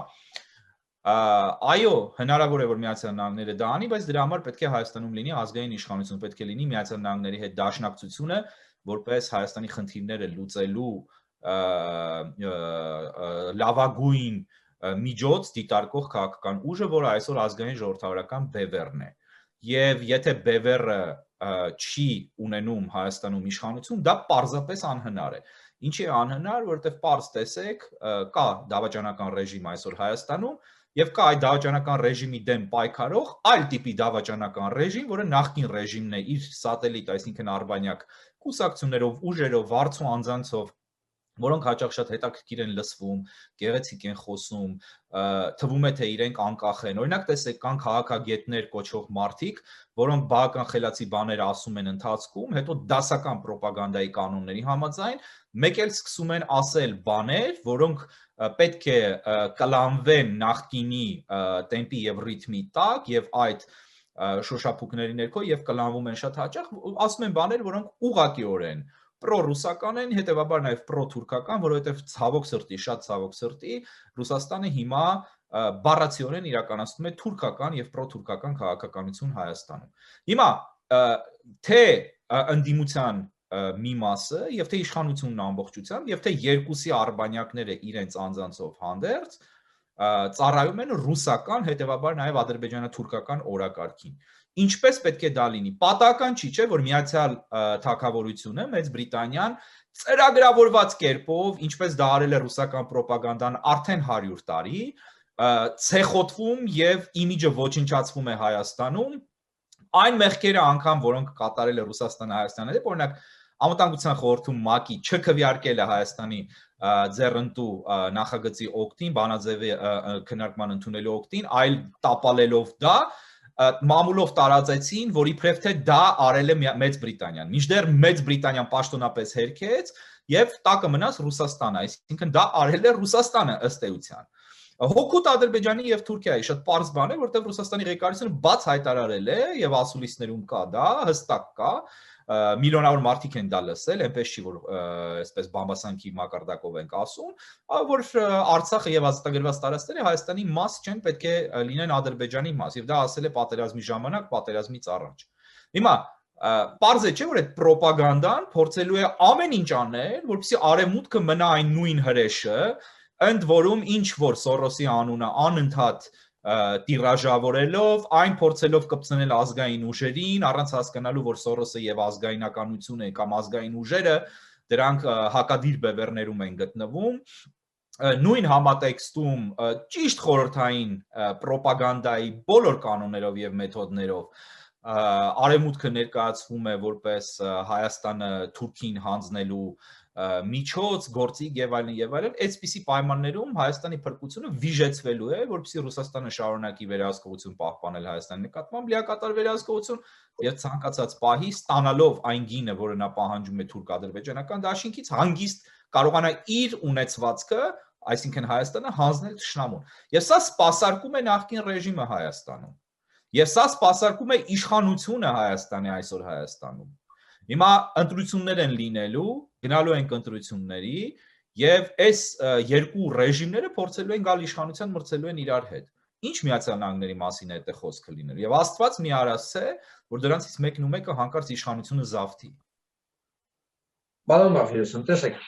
այո, հնարավոր է որ Միացյալ Նահանգները դա անի, բայց դրա համար պետք է Հայաստանում լինի ազգային իշխանություն, պետք է լինի Միացյալ Նահանգների հետ դաշնակցությունը, որպես Հայաստանի խնդիրները լուծելու լավագույն միջոց դիտարկող քաղաքական ուժը, որը այսօր ազգային ժողովրդավարական բևեռն է։ Եվ եթե բևեռը չի ունենում Հայաստանում իշխանություն, դա պարզապես անհնար է։ Ինչի է անհնար, որովհետև պարզ տեսեք, կա դավաճանական ռեժիմ այսօր Հայաստանում, եւ կա այդ դավաճանական ռեժիմի դեմ պայքարող այլ տիպի դավաճանական ռեժիմ, որը նախկին ռեժիմն է իր սատելիտ, այսինքն արբանյակ կուսակցություններով, ուժերով, վարձու անձանցով, որոնք հաճախ շատ հետաքրքիր են լսվում, գեղեցիկ են խոսում, թվում է թե իրենք անկախ են։ Օրինակ տեսեք, կան քաղաքագետներ կոչվող մարդիկ, որոնք բավական խելացի բաներ ասում են ընթացքում, հետո դասական ռոպագանդայի կանոնների համաձայն մեկ էլ սկսում են ասել բաներ, որոնք պետք է կլանվեն նախկինի տեմպի եւ ռիթմի տակ եւ այդ շոշափուկների ներքո եւ կլանվում են շատ հաճախ, ասում են բաներ, որոնք ուղղակիորեն պրո-ռուսական են, հետեւաբար նաեւ պրո-թուրքական, որովհետեւ ցավոք սրտի, շատ ցավոք սրտի, Ռուսաստանը հիմա բառացիորեն իրականացնում է թուրքական եւ պրո-թուրքական քաղաքականություն Հայաստանում։ Հիմա թե ընդդիմության մի մասը եւ թե իշխանությունն ամբողջությամբ եւ թե երկուսի արբանյակները իրենց անձանցով հանդերձ ծառայում են ռուսական, հետեւաբար նաեւ ադրբեջանա-թուրքական օրակարգին։ Ինչպես պետք է դա լինի։ Պատահական չի, չէ, որ Միացյալ Թագավորությունը, Մեծ Բրիտանիան ծրագրավորված կերպով, ինչպես դա արել է ռուսական ռոպագանդան արդեն 100 տարի, ցեխոտվում եւ իմիջը ոչնչացվում է Հայաստանում, այն մեղքերը անգամ, որոնք կատարել է Ռուսաստանը Հայաստանի հետ, օրինակ Անվտանգության խորհրդում ՄԱԿ-ի չքվեարկել է Հայաստանի ձեռնտու նախագծի օգտին, բանաձևի քննարկման ընդունելու օգտին, այլ տապալելով դա մամուլով տարածեցին, որ իբրև թե դա արել է Մեծ Բրիտանիան։ Մինչդեռ Մեծ Բրիտանիան պաշտոնապես հերքեց եւ տակը մնաց Ռուսաստանը, այսինքն դա արել է Ռուսաստանը ըստ էության։ Հօգուտ Ադրբեջանի եւ Թուրքիայի շատ պարզ բան է, որտեղ Ռուսաստանի ղեկավարությունը բաց հայտարարել է եւ ասուլիսներում կա դա, հստակ կա, միլիոնավոր մարդիկ են դա լսել, այնպես չի որ այսպես բամբասանքի մակարդակով ենք ասում, որ Արցախը եւ ազատագրված տարածքները Հայաստանի մաս չեն, պետք է լինեն Ադրբեջանի մաս, եւ դա ասել է պատերազմի ժամանակ, պատերազմից առաջ։ Հիմա պարզ է չէ, որ այդ ռոպագանդան փորձելու է ամեն ինչ անել, որպեսզի արևմուտքը մնա այն նույն հրեշը, ընդ որում ինչ որ Սորոսի անունը անընդհատ տիրաժավորելով, այն փորձելով կպցնել ազգային ուժերին, առանց հասկանալու, որ Սորոսը եւ ազգայնականությունը կամ ազգային ուժերը դրանք հակադիր բևեռներում են գտնվում, նույն համատեքստում ճիշտ խորհրդային ռոպագանդայի բոլոր կանոններով եւ մեթոդներով արևմուտքը ներկայացվում է որպես Հայաստանը Թուրքին հանձնելու միջոց, գործիք եւ այլն, այսպիսի պայմաններում Հայաստանի փրկությունը վիժեցվելու է, որպեսզի Ռուսաստանը շարունակի վերահսկողություն պահպանել Հայաստանի նկատմամբ լիակատար վերահսկողություն եւ ցանկացած պահի ստանալով այն գինը, որը նա պահանջում է թուրք-ադրբեջանական դաշինքից, հանգիստ կարողանա իր ունեցվածքը, այսինքն Հայաստանը հանձնել թշնամուն։ Եվ սա սպասարկում է նախկին ռեժիմը Հայաստանում։ Եվ սա սպասարկում է իշխանությունը Հայաստանի այսօր Հայաստանում։ Հիմա ընտրություններ են լինելու, գնալու ենք ընտրությունների եւ այս երկու ռեժիմները փորձելու են գալ իշխանության, մրցելու են իրար հետ։ Ինչ Միացյալ Նահանգների մասին է դա խոսքը լինելու։ Եվ Աստված մի արասե, որ դրանցից մեկն ու մեկը հանկարծ իշխանությունը զավթի։ Բանոն Մարտիրոսյան, տեսեք,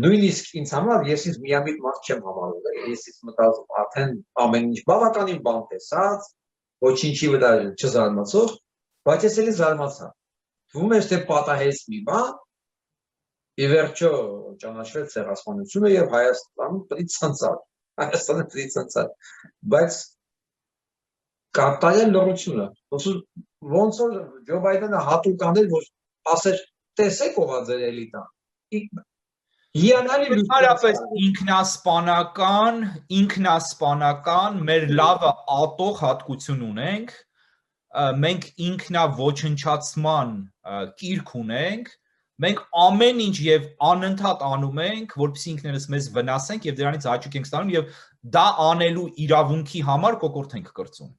նույնիսկ ինձ համար ես ինձ միամիտ մարդ չեմ համարում, ես ինձ մտածում արդեն ամեն ինչ բավականին բան տեսած, ոչինչի վրա չզարմացող, բայց ես էլի զարմացա։ Թվում է, թե պատահեց մի բան, ի վերջո ճանաչվեց ցեղասպանությունը եւ Հայաստանը պրի ցանցար։ Հայաստանը պրի ցանցար։ Բայց կարտայել լռությունը։ Ոնց որ Ջո Բայդենը հատուկ անել, որ ասեր, տեսեք ով է ձեր էլիտան։ Հիանալի լույսարապես ինքնասպանական մեր լավը ատող հատկություն ունենք, մենք ինքնաոչնչացման կիրք ունենք, Մենք ամեն ինչ եւ անընդհատ անում ենք, որպեսզի ինքներս մեզ վնասենք եւ դրանից հաճույք ենք ստանում եւ դա անելու իրավունքի համար կոկորտ ենք կրծում։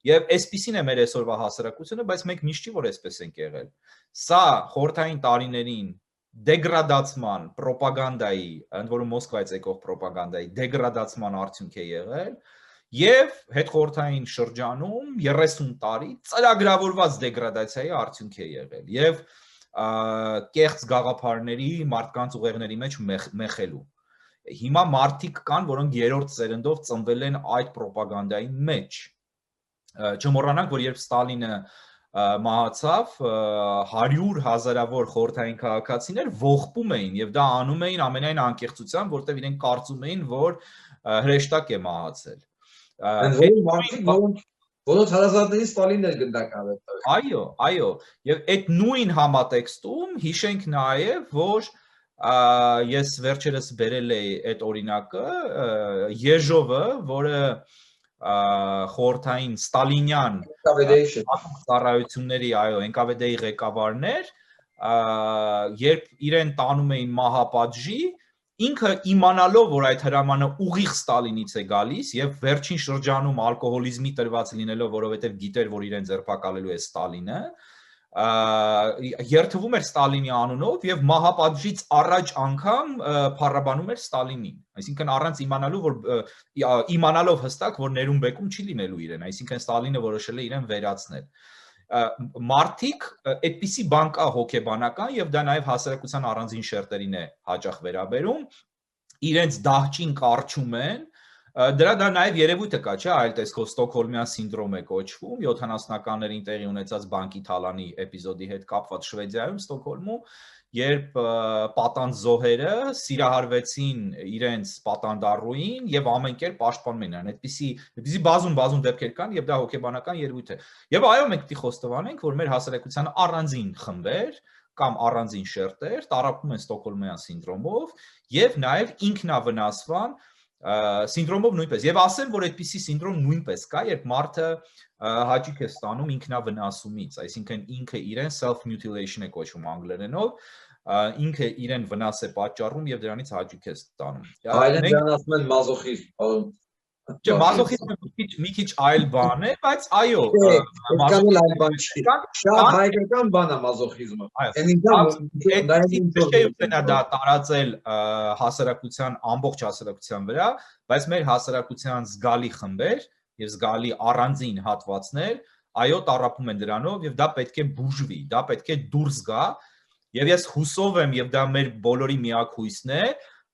Եվ այսպեսին է մեր այսօրվա հասարակությունը, բայց մենք միշտ չի որ այսպես ենք եղել։ Սա խորհրդային տարիներին դեգրադացման, ռոպագանդայի, ընդ որում Մոսկվայից եկող ռոպագանդայի դեգրադացման արդյունք է եղել եւ հետխորհրդային շրջանում 30 տարի ծրագրավորված դեգրադացիայի արդյունք է եղել եւ կեղծ գաղափարների մարդկանց ուղեղների մեջ մեխելու։ Հիմա մարդիկ կան, որոնք երրորդ սերնդով ծնվել են այդ ռոպագանդայի մեջ։ Չմոռանանք, որ երբ Ստալինը մահացավ, 100,000-ավոր խորհրդային քաղաքացիներ ողբում էին եւ դա անում էին ամենայն անկեղծությամբ, որտեղ իրենք կարծում էին, որ հրեշտակ է մահացել։ Որոնց հարազատներին Ստալինն էր գնդակահար։ Այո, եւ այդ նույն համատեքստում հիշենք նաեւ, որ ես վերջերս բերել էի այդ օրինակը, Եժովը, որը խորհրդային ստալինյան ծառայությունների NKVD-ի ղեկավարներ, երբ իրեն տանում էին մահապատժի, ինքը իմանալով, որ այդ հրամանը ուղիղ Ստալինից է գալիս եւ վերջին շրջանում ալկոհոլիզմի տրված լինելով, որովհետեւ գիտեր, որ իրեն ձերբակալելու է Ստալինը, երթվում էր Ստալինի անունով եւ մահապատժից առաջ անգամ փառաբանում էր Ստալինին, այսինքն առանց իմանալով հստակ, որ ներում բեկում չի լինելու իրեն, այսինքն Ստալինը որոշել է իրեն վերացնել։ Մարդիկ այդպիսի բան կա հոգեբանական եւ դա նաեւ հասարակության առանձին շերտերին է հաճախ վերաբերում, իրենց դահճին կարճում են, դա նաեւ երևույթը կա, չէ, այլ տեսքով Ստոկհոլմյան սինդրոմ է կոչվում, 70-ականներին տեղի ունեցած բանկի թալանի էպիզոդի հետ կապված Շվեդիայում, Ստոկհոլմում, երբ պատանդ զոհերը սիրահարվեցին իրենց պատանդառուին եւ ամեն կերպ պաշտպանում էին, այդպիսի բազում դեպքեր կան եւ դա հոգեբանական երևույթ է։ Եվ այո, մենք պիտի խոստովանենք, որ մեր հասարակության առանձին խմբեր կամ առանձին շերտեր տառապում են Ստոկհոլմյան սինդրոմով եւ նաեւ ինքնավնասման սինդրոմով նույնպես։ Եվ ասեմ, որ այդպիսի սինդրոմ նույնպես կա, երբ մարդը հաճույք է ստանում ինքնավնասումից, այսինքն ինքը իրեն self-mutilation է կոչվում անգլերենով, ինքը իրեն վնաս է պատճառում եւ դրանից հաճույք է ստանում։ Այլն դրան ասում են մազոխիզմ։ Չէ, մազոխիզմը մի քիչ այլ բան է, բայց այո, շատ հայկական բան է մազոխիզմը։ Դա տարածել հասարակության ամբողջ հասարակության վրա, բայց մեր հասարակության զգալի խմբեր եւ զգալի առանձին հատվածներ, այո, տառապում են դրանով եւ դա պետք է բուժվի, դա պետք է դուրս գա եւ ես հուսով եմ եւ դա մեր բոլորի միակ հույսն է,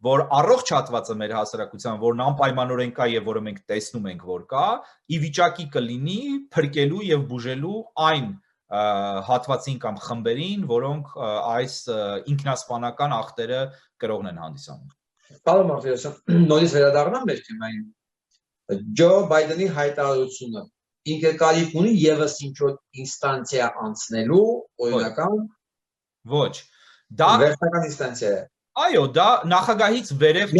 որ առողջ հատվածը մեր հասարակության, որն անպայմանորեն կա եւ որը մենք տեսնում ենք, որ կա, ի վիճակի կլինի փրկելու եւ բուժելու այն հատվածին կամ խմբերին, որոնք այս ինքնասպանական ախտերը կրողն են հանդիսանում։ Պարոն Մարտիրոսյան, նորից վերադառնամ մեր թեմային։ Ջո Բայդենի հայտարարությունը ինքը կարիք ունի եւս ինչ-որ ինստանցիա անցնելու, օրինական։ Ոչ, դա վերջնական ինստանցիա է։ Այո, դա նախագահից վերև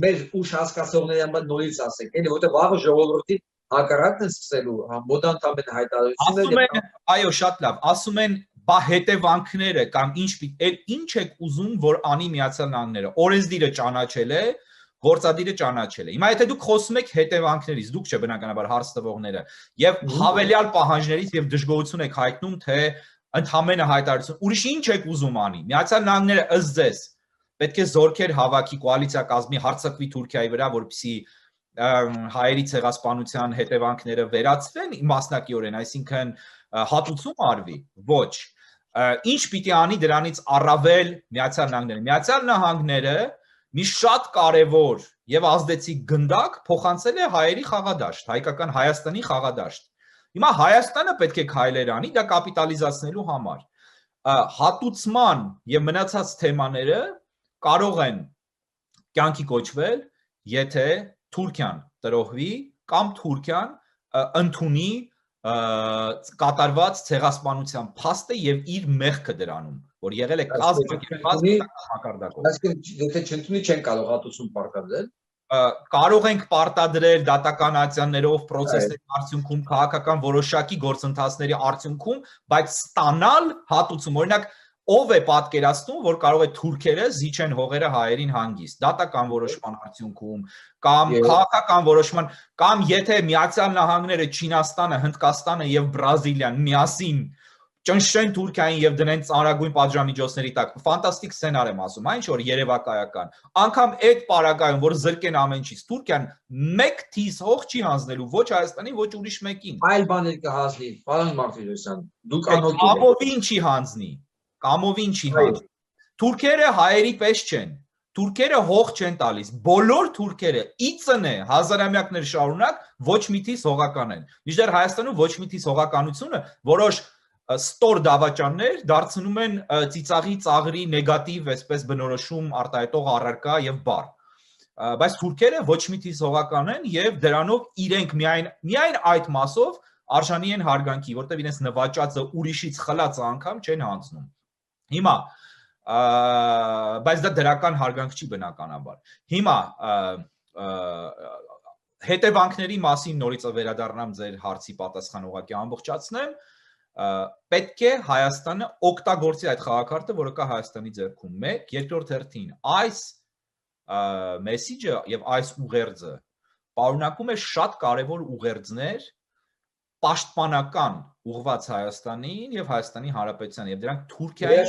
մեր ուշ հասկացողների համար նորից ասեք, էլի որտեղ վաղը ժողովրդի հակառակն են սկսելու, մոդանտամեն հայտարարությունները։ Այո, շատ լավ, ասում են բա հետևանքները կամ ինչ եք ուզում, որ անի Միացյալ Նահանգները, օրենսդիրը ճանաչել է, գործադիրը ճանաչել է։ Հիմա եթե դուք խոսում եք հետևանքներից, դուք չէ բնականաբար հարց տվողները, եւ հավելյալ պահանջներից եւ դժգոհություն եք հայտնում, թե ընդհանրապես հայտարարություն, ուրիշ ինչ եք ուզում անի։ Միացյալ Նահանգները ըստ ձեզ պետք է զորքեր հավաքի կոալիցիա կազմի հարձակվի Թուրքիայի վրա, որպեսզի հայերի ցեղասպանության հետևանքները վերացվեն մասնակիորեն, այսինքն հատուցում արվի։ Ոչ։ Ինչ պիտի անի դրանից առավել Միացյալ Նահանգները։ Միացյալ Նահանգները մի շատ կարևոր եւ ազդեցիկ գնդակ փոխանցել է հայերի խաղադաշտ, հայկական Հայաստանի խաղադաշտ։ Հիմա Հայաստանը պետք է քայլեր անի դա կապիտալիզացնելու համար։ Հատուցման եւ մնացած թեմաները կարող են կյանքի կոչվել, եթե Թուրքիան տրոհվի կամ Թուրքիան ընդունի կատարված ցեղասպանության փաստը եւ իր մեղքը դրանում, որ եղել է կազմակերպված մակարդակով։ Այսինքն եթե չընդունի չեն կարող հատուցում պարտադրել։ կարող ենք պարտադրել դատականացիաներով process-ների արդյունքում քաղաքական որոշակի գործընթացների արդյունքում, բայց ստանալ հատուցում, օրինակ ով է պատկերացնում, որ կարող է թուրքերը զիջեն հողերը հայերին հանգիստ, դատական որոշման արդյունքում, կամ քաղաքական որոշման, կամ եթե Միացյալ Նահանգները, Չինաստանը, Հնդկաստանը եւ Բրազիլիան միասին ճնշեն Թուրքիային եւ դնեն ծանրագույն պատժամիջոցների տակ, ֆանտաստիկ սցենար եմ ասում, այն ինչ որ երևակայական, անգամ այդ պարագայում, որ զրկեն ամեն ինչից, Թուրքիան մեկ թիզ հող չի հանձնելու ոչ Հայաստանին, ոչ ուրիշ մեկին։ Այլ բաներ կհասնի, պարոն Մարտիրոսյան, դուք անօգուտ եք։ Կամովին չի հանձնի, կամովին չի հանձնի։ Թուրքերը հայերի պես չեն, թուրքերը հող չեն տալիս, բոլոր թուրքերը իծն է հազարամյակներ շարունակ ոչ մի թիզ հողական են։ Մինչդեռ Հայաստանում ոչ մի թիզ հողականությունը որոշ ստոր դավաճաններ դարձնում են ծիծաղի ծաղրի նեգատիվ այսպես բնորոշում արտահայտող առարկա եւ բառ։ Բայց թուրքերը ոչ մի թիզ հողական են եւ դրանով իրենք միայն այդ մասով արժանի են հարգանքի, որտեղ իրենց նվաճածը ուրիշից խլածը անգամ չեն հանձնում։ Հիմա բայց դա դրական հարգանք չի բնականաբար։ Հիմա հետևանքների մասին նորից վերադառնամ ձեր հարցի պատասխան ուղղակի ամբողջացնեմ։ Պետք է Հայաստանը օգտագործի այդ խաղակարգը, որը կա Հայաստանի ձեռքում։ Մեկ, երկրորդ հերթին, այս մեսիջը եւ այս ուղերձը պարունակում է շատ կարեւոր ուղերձներ պաշտպանական ուղղված Հայաստանին եւ Հայաստանի Հանրապետությանը եւ դրանք Թուրքիային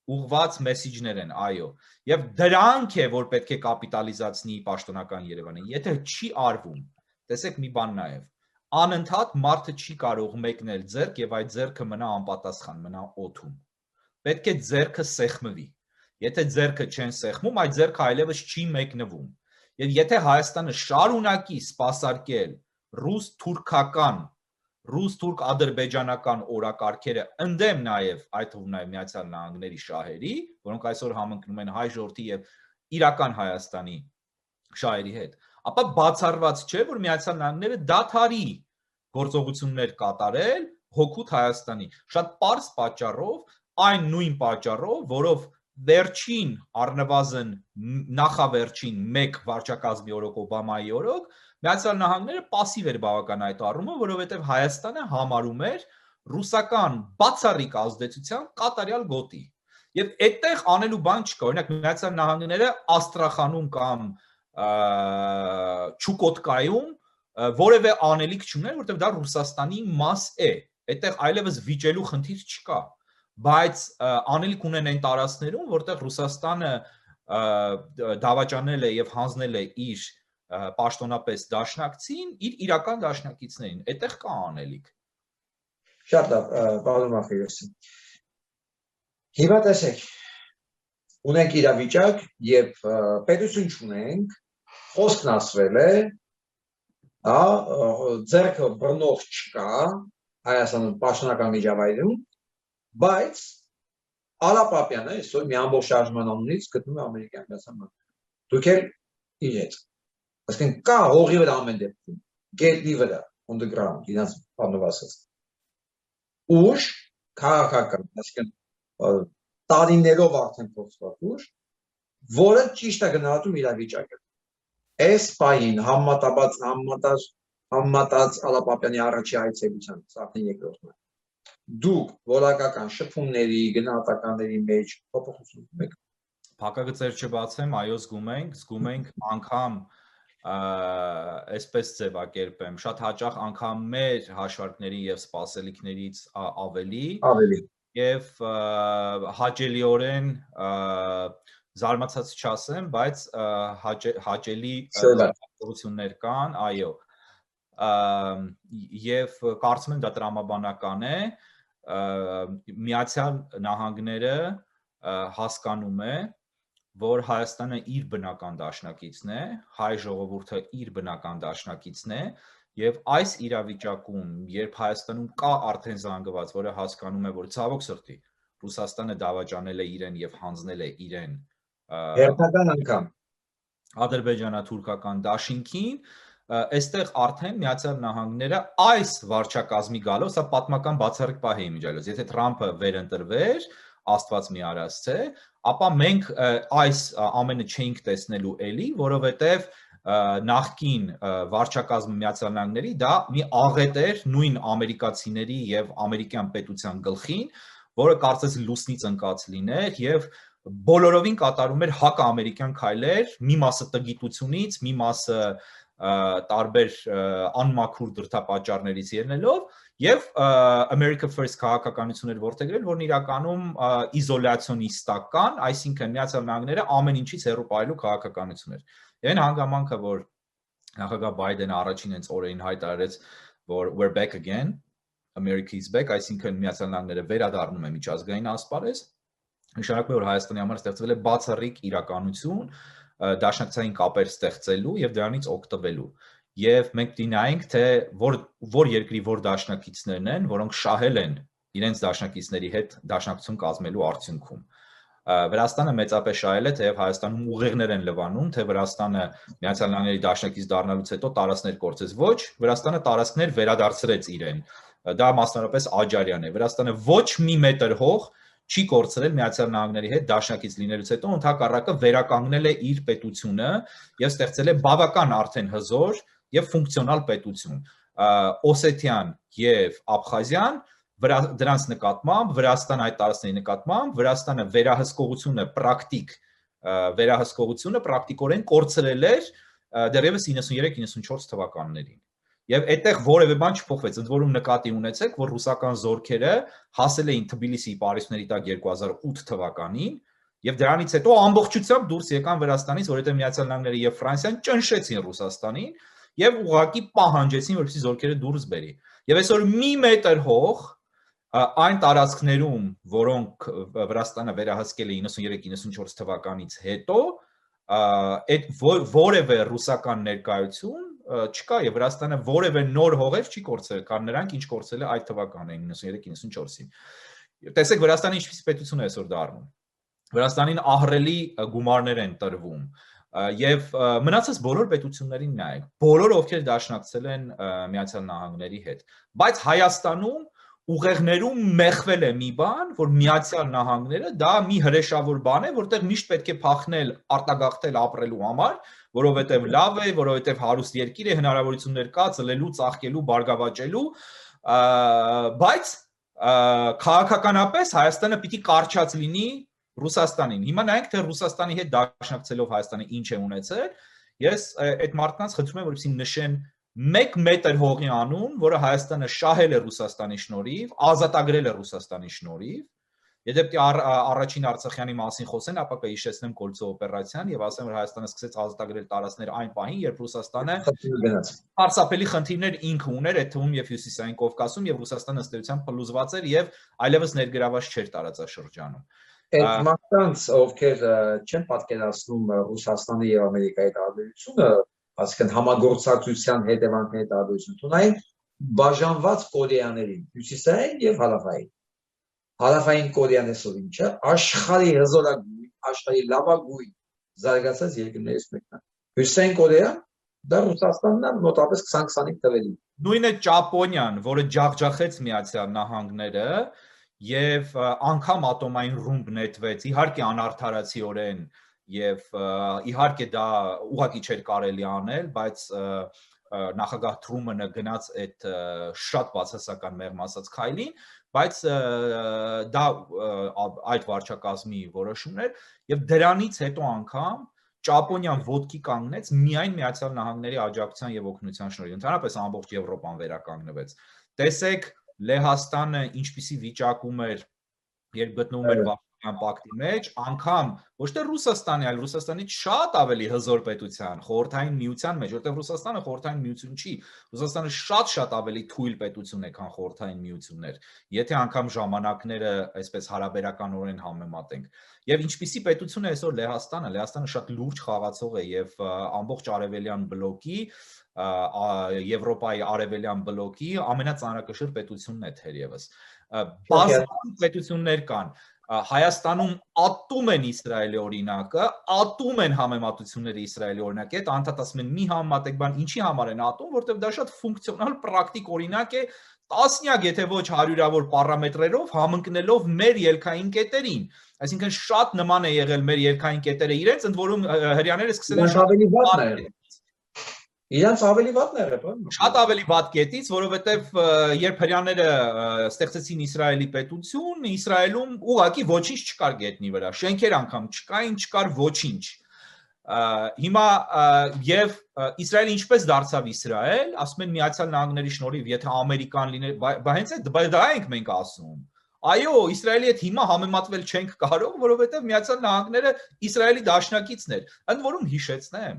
ուղղված մեսիջներ են, այո։ Եվ դրանք է, որ պետք է կապիտալիզացնի պաշտոնական Երևանը։ Եթե չի արվում, տեսեք մի բան նաեւ անընդհատ մարդը չի կարող մեկնել ձեռք եւ այդ ձեռքը մնա անպատասխան, մնա օդում։ Պետք է ձեռքը սեղմվի։ Եթե ձեռքը չեն սեղմում, այդ ձեռքը այլևս չի մեկնվում։ Եվ եթե Հայաստանը շարունակի սպասարկել ռուս-թուրքական, ռուս-թուրք-ադրբեջանական օրակարգերը, ընդդեմ նաեւ այդ թվում նաեւ Միացյալ Նահանգների շահերի, որոնք այսօր համընկնում են հայ ժողովրդի եւ իրական Հայաստանի շահերի հետ, ապա բացառված չէ, որ Միացյալ Նահանգները դադարի գործողություններ կատարել հօգուտ Հայաստանի։ Շատ պարզ պատճառով, այն նույն պատճառով, որով վերջին առնվազն նախավերջին 1 վարչակազմի օրոք Օբամայի օրոք Միացյալ Նահանգները пассив էր բավական այդ առումով, որովհետև Հայաստանը համարում էր ռուսական բացառիկ ազդեցության կատարյալ գոտի։ Եվ այդտեղ անելու բան չկա։ Օրինակ Միացյալ Նահանգները Աստրախանում կամ Չուկոտկայում որևէ անելիք չուներ, որտեղ դա Ռուսաստանի մաս է։ Այդտեղ այլևս վիճելու խնդիր չկա, բայց անելիք ունեն այն տարածքներում, որտեղ Ռուսաստանը դավաճանել է եւ հանձնել է իր պաշտոնապես դաշնակցին իր իրական դաշնակիցներին։ Այդտեղ կա անելիք։ Շատ լավ, պարոն Մարտիրոսյան։ Հիմա տեսեք, ունենք իրավիճակ եւ պետություն չունենք, խոսքն ասվել է, ձեռքը բռնող չկա Հայաստանում պաշտոնական միջավայրում, բայց Ալապապյանը այսօր մի ամբողջ շարժման անունից գտնում է Ամերիկյան Միացյալ Նահանգներ։ Դուք էլ իր հետ։ Այսինքն կա հողի վրա ամեն դեպքում, գետի վրա, on the ground, իրաց բանովասած։ Ուժ քաղաքական, այսինքն տարիներով արդեն փոխված ուժ, որը ճիշտ է գնահատում իրավիճակը։ Այս պահին համատած Ալապապյանի առաջի այցելության, արդեն երկրորդն է։ Դուք որակական շփումների, գնահատականների մեջ փոփոխություն ունեք։ Փակագծեր չբացեմ, այո, զգում ենք անգամ այսպես ձևակերպեմ, շատ հաճախ անգամ մեր հաշվարկների եւ սպասելիքներից ավելի եւ հաճելիորեն զարմացած չասեմ, բայց հաճելի զարգացումներ կան, այո։ Եվ կարծում եմ դա տրամաբանական է, Միացյալ Նահանգները հասկանում է, որ Հայաստանը իր բնական դաշնակիցն է, հայ ժողովուրդը իր բնական դաշնակիցն է, եւ այս իրավիճակում, երբ Հայաստանում կա արդեն զանգված, որը հասկանում է, որ ցավոք սրտի Ռուսաստանը դավաճանել է իրեն եւ հանձնել է իրեն հերթական անգամ ադրբեջանա-թուրքական դաշինքին, այստեղ արդեն Միացյալ Նահանգները այս վարչակազմի գալով, սա պատմական բացառիկ պահ է իմիջիալոց, եթե Թրամփը վերընտրվեր, Աստված մի արածցե, ապա մենք այս ամենը չենք տեսնելու էլի, որովհետև նախկին վարչակազմի Միացյալ Նահանգների դա մի աղետ էր նույն ամերիկացիների եւ ամերիկյան պետության գլխին, որը կարծես լուսնից ընկած լիներ եւ բոլորովին կատարում էր հակաամերիկյան քայլեր, մի մասը տգիտությունից, մի մասը տարբեր անմաքուր դրդապատճառներից ելնելով եւ America First քաղաքականություններ որդեգրել, որն իրականում իզոլացիոնիստական, այսինքն Միացյալ Նահանգները ամեն ինչից հեռու պահելու քաղաքականություն էր։ Եվ այն հանգամանքը, որ նախագահ Բայդենը առաջին հենց օրերին հայտարարեց, որ we're back again, America is back, այսինքն Միացյալ Նահանգները վերադառնում է միջազգային ասպարեզ, նշանակում է, որ Հայաստանի համար ստեղծվել է բացառիկ իրականություն, դաշնակցային կապեր ստեղծելու եւ դրանից օգտվելու։ Եվ մենք դինայինք, թե որ երկրի որ դաշնակիցներն են, որոնք շահել են իրենց դաշնակիցների հետ դաշնակցություն կազմելու արդյունքում։ Վրաստանը մեծապես շահել է, թեև Հայաստանում ուղեղներ են լվանում, թե Վրաստանը Միացյալ Նահանգների դաշնակից դառնալուց հետո տարածքներ կորցրեց, ոչ, Վրաստանը տարածքներ վերադարձրեց իրեն։ Դա մասնավորապես Աջարյան է։ Վրաստանը ոչ մի մետր հող չի կորցրել Միացյալ Նահանգների հետ դաշնակից լինելուց հետո, ընդհակառակը վերականգնել է իր պետությունը եւ ստեղծել է բավական արդեն հզոր եւ ֆունկցիոնալ պետություն։ Օսեթիան եւ Աբխազիան դրանց նկատմամբ, Վրաստան այդ տարածքների նկատմամբ, Վրաստանը վերահսկողությունը պրակտիկորեն կորցրել էր դեռևս 93-94 թվականներին։ Եվ այդտեղ որևէ բան չփոխվեց, ընդ որում նկատի ունեցեք, որ ռուսական զորքերը հասել էին Թբիլիսիի պարիսպների տակ 2008 թվականին, եւ դրանից հետո ամբողջությամբ դուրս եկան Վրաստանից, որովհետեւ Միացյալ Նահանգները եւ Ֆրանսիան ճնշեցին Ռուսաստանին եւ ուղղակի պահանջեցին, որպեսզի զորքերը դուրս բերի։ Եվ այսօր մի մետր հող այն տարածքներում, որոնք Վրաստանը վերահսկել է 93-94 թվականից հետո, այդ որևէ ռուսական ներկայություն չկա եւ Վրաստանը որևէ նոր հողեր չի կորցրել, քան նրանք ինչ կորցրել է այդ թվականներին 93-94-ին։ Տեսեք Վրաստանը ինչպես պետություն է այսօր դառնում։ Վրաստանին ահռելի գումարներ են տրվում եւ մնացած բոլոր պետություններին նայեք, բոլորը ովքեր դաշնակցել են Միացյալ Նահանգների հետ, բայց Հայաստանում ուղեղներում մեխվել է մի բան, որ Միացյալ Նահանգները դա մի հրեշավոր բան է, որտեղ միշտ պետք է փախնել, արտագաղթել ապրելու համար, որովհետև լավ է, որովհետև հարուստ երկիր է, հնարավորություններ կա ծլելու, ծաղկելու, բարգավաճելու, բայց քաղաքականապես Հայաստանը պիտի կարճած լինի Ռուսաստանին։ Հիմա նայենք, թե Ռուսաստանի հետ դաշնակցելով Հայաստանը ինչ է ունեցել։ Ես այդ մարդկանց խնդրում եմ, որպեսզի նշեն 1 մետր հողի անուն, որը Հայաստանը շահել է Ռուսաստանի շնորհիվ, ազատագրել է Ռուսաստանի շնորհիվ։ Եթե պետք է առաջին Արցախյանի մասին խոսեն, ապա կհիշեցնեմ Կոլցո օպերացիան եւ ասեմ, որ Հայաստանը սկսեց ազատագրել տարածքներ այն պահին, երբ Ռուսաստանը սարսափելի խնդիրներ ինքը ուներ, այդ թվում եւ Հյուսիսային Կովկասում եւ Ռուսաստանը ըստ էության փլուզված էր եւ այլևս ներգրաված չէր տարածաշրջանում։ Այդ մարդկանց, ովքեր չեն պատկերացնում Ռուսաստանի եւ Ամերիկայի տարբերությունը, այսինքն համագործակցության հետևանքների տարբերությունը, ունեն բաժանված Կորեաներին, Հյուսիսային եւ Հարավային։ Հարավային Կորեան այսօր ինչը աշխարհի հզորագույն, աշխարհի լավագույն զարգացած երկրներից մեկն է։ Հյուսիսային Կորեան դա Ռուսաստանն է մոտավորապես 20-25 թվերին։ Նույնը Ճապոնիան, որը ջախջախեց Միացյալ Նահանգները եւ անգամ ատոմային ռումբ նետվեց, իհարկե անարդարացիորեն եւ իհարկե դա ուղղակի չէր կարելի անել, բայց նախագահ Թրումանը գնաց այդ շատ բացասական մեղմ ասած քայլին, բայց դա այդ վարչակազմի որոշումն էր եւ դրանից հետո անգամ Ճապոնիան ոտքի կանգնեց միայն Միացյալ Նահանգների աջակցության եւ օգնության շնորհիվ։ Ընդհանրապես ամբողջ Եվրոպան վերականգնվեց։ Տեսեք Լեհաստանը ինչպիսի վիճակում էր, երբ գտնվում էր Վարշավյան պակտի մեջ, անգամ ոչ թե Ռուսաստանի, այլ Ռուսաստանից շատ ավելի հզոր պետության, Խորհրդային Միության մեջ, որտեղ Ռուսաստանը Խորհրդային Միություն չի, Ռուսաստանը շատ ավելի թույլ պետություն է, քան Խորհրդային Միություններ, եթե անգամ ժամանակները այսպես հարաբերականորեն համեմատենք։ Եվ ինչպիսի պետություն է այսօր Լեհաստանը, Լեհաստանը շատ լուրջ խաղացող է եւ ամբողջ արևելյան բլոկի Եվրոպայի արևելյան բլոկի ամենածանրակշիռ պետությունն է թերևս։ Բազմաթիվ պետություններ կան։ Հայաստանում ատում են Իսրայելի օրինակը, ատում են համեմատությունները Իսրայելի օրինակի հետ, անդադար ասում են մի համեմատեք բան, ինչի համար են ատում, որտեղ դա շատ ֆունկցիոնալ պրակտիկ օրինակ է տասնյակ, եթե ոչ հարյուրավոր պարամետրերով համընկնելով մեր ելքային կետերին։ Այսինքն շատ նման է եղել մեր ելքային կետերը իրենց, ընդ որում հрьяաները սկսել են Իրանց ավելի վատն է եղել։ Շատ ավելի վատ կետից, որովհետև երբ հрьяաները ստեղծեցին Իսրայելի պետություն, Իսրայելում ուղղակի ոչինչ չկար գետնի վրա, շենքեր անգամ չկային, չկար ոչինչ։ Հիմա եւ Իսրայելը ինչպես դարձավ Իսրայել, ասում են Միացյալ Նահանգների շնորհիվ, եթե ամերիկան լիներ, բայց դա ենք մենք ասում։ Այո, Իսրայելի հետ հիմա համեմատվել չենք կարող, որովհետև Միացյալ Նահանգները Իսրայելի դաշնակիցն էր։ Ընդ որում հիշեցնեմ,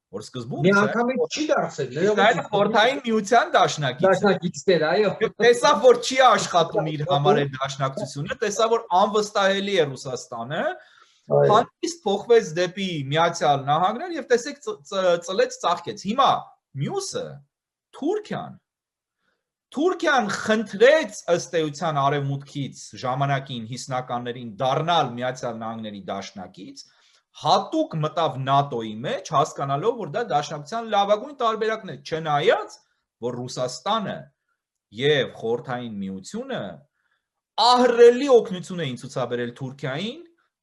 որ սկզբում մի անգամից չի դարձել, Իսրայելը խորհրդային միության դաշնակիցն էր, այո։ Տեսավ, որ չի աշխատում իր համար այդ դաշնակցությունը, տեսավ, որ անվստահելի է Ռուսաստանը, հանդիստ փոխվեց դեպի Միացյալ Նահանգներ եւ տեսեք ծլեց ծաղկեց։ Հիմա մյուսը Թուրքիան խնդրեց ըստ էության արևմուտքից ժամանակին 50-ականներին դառնալ Միացյալ Նահանգների դաշնակից, հատուկ մտավ ՆԱՏՕ-ի մեջ, հասկանալով, որ դա դաշնակցության լավագույն տարբերակն է, չնայած, որ Ռուսաստանը եւ խորհրդային միությունը ահռելի օգնություն էին ցուցաբերել Թուրքիային,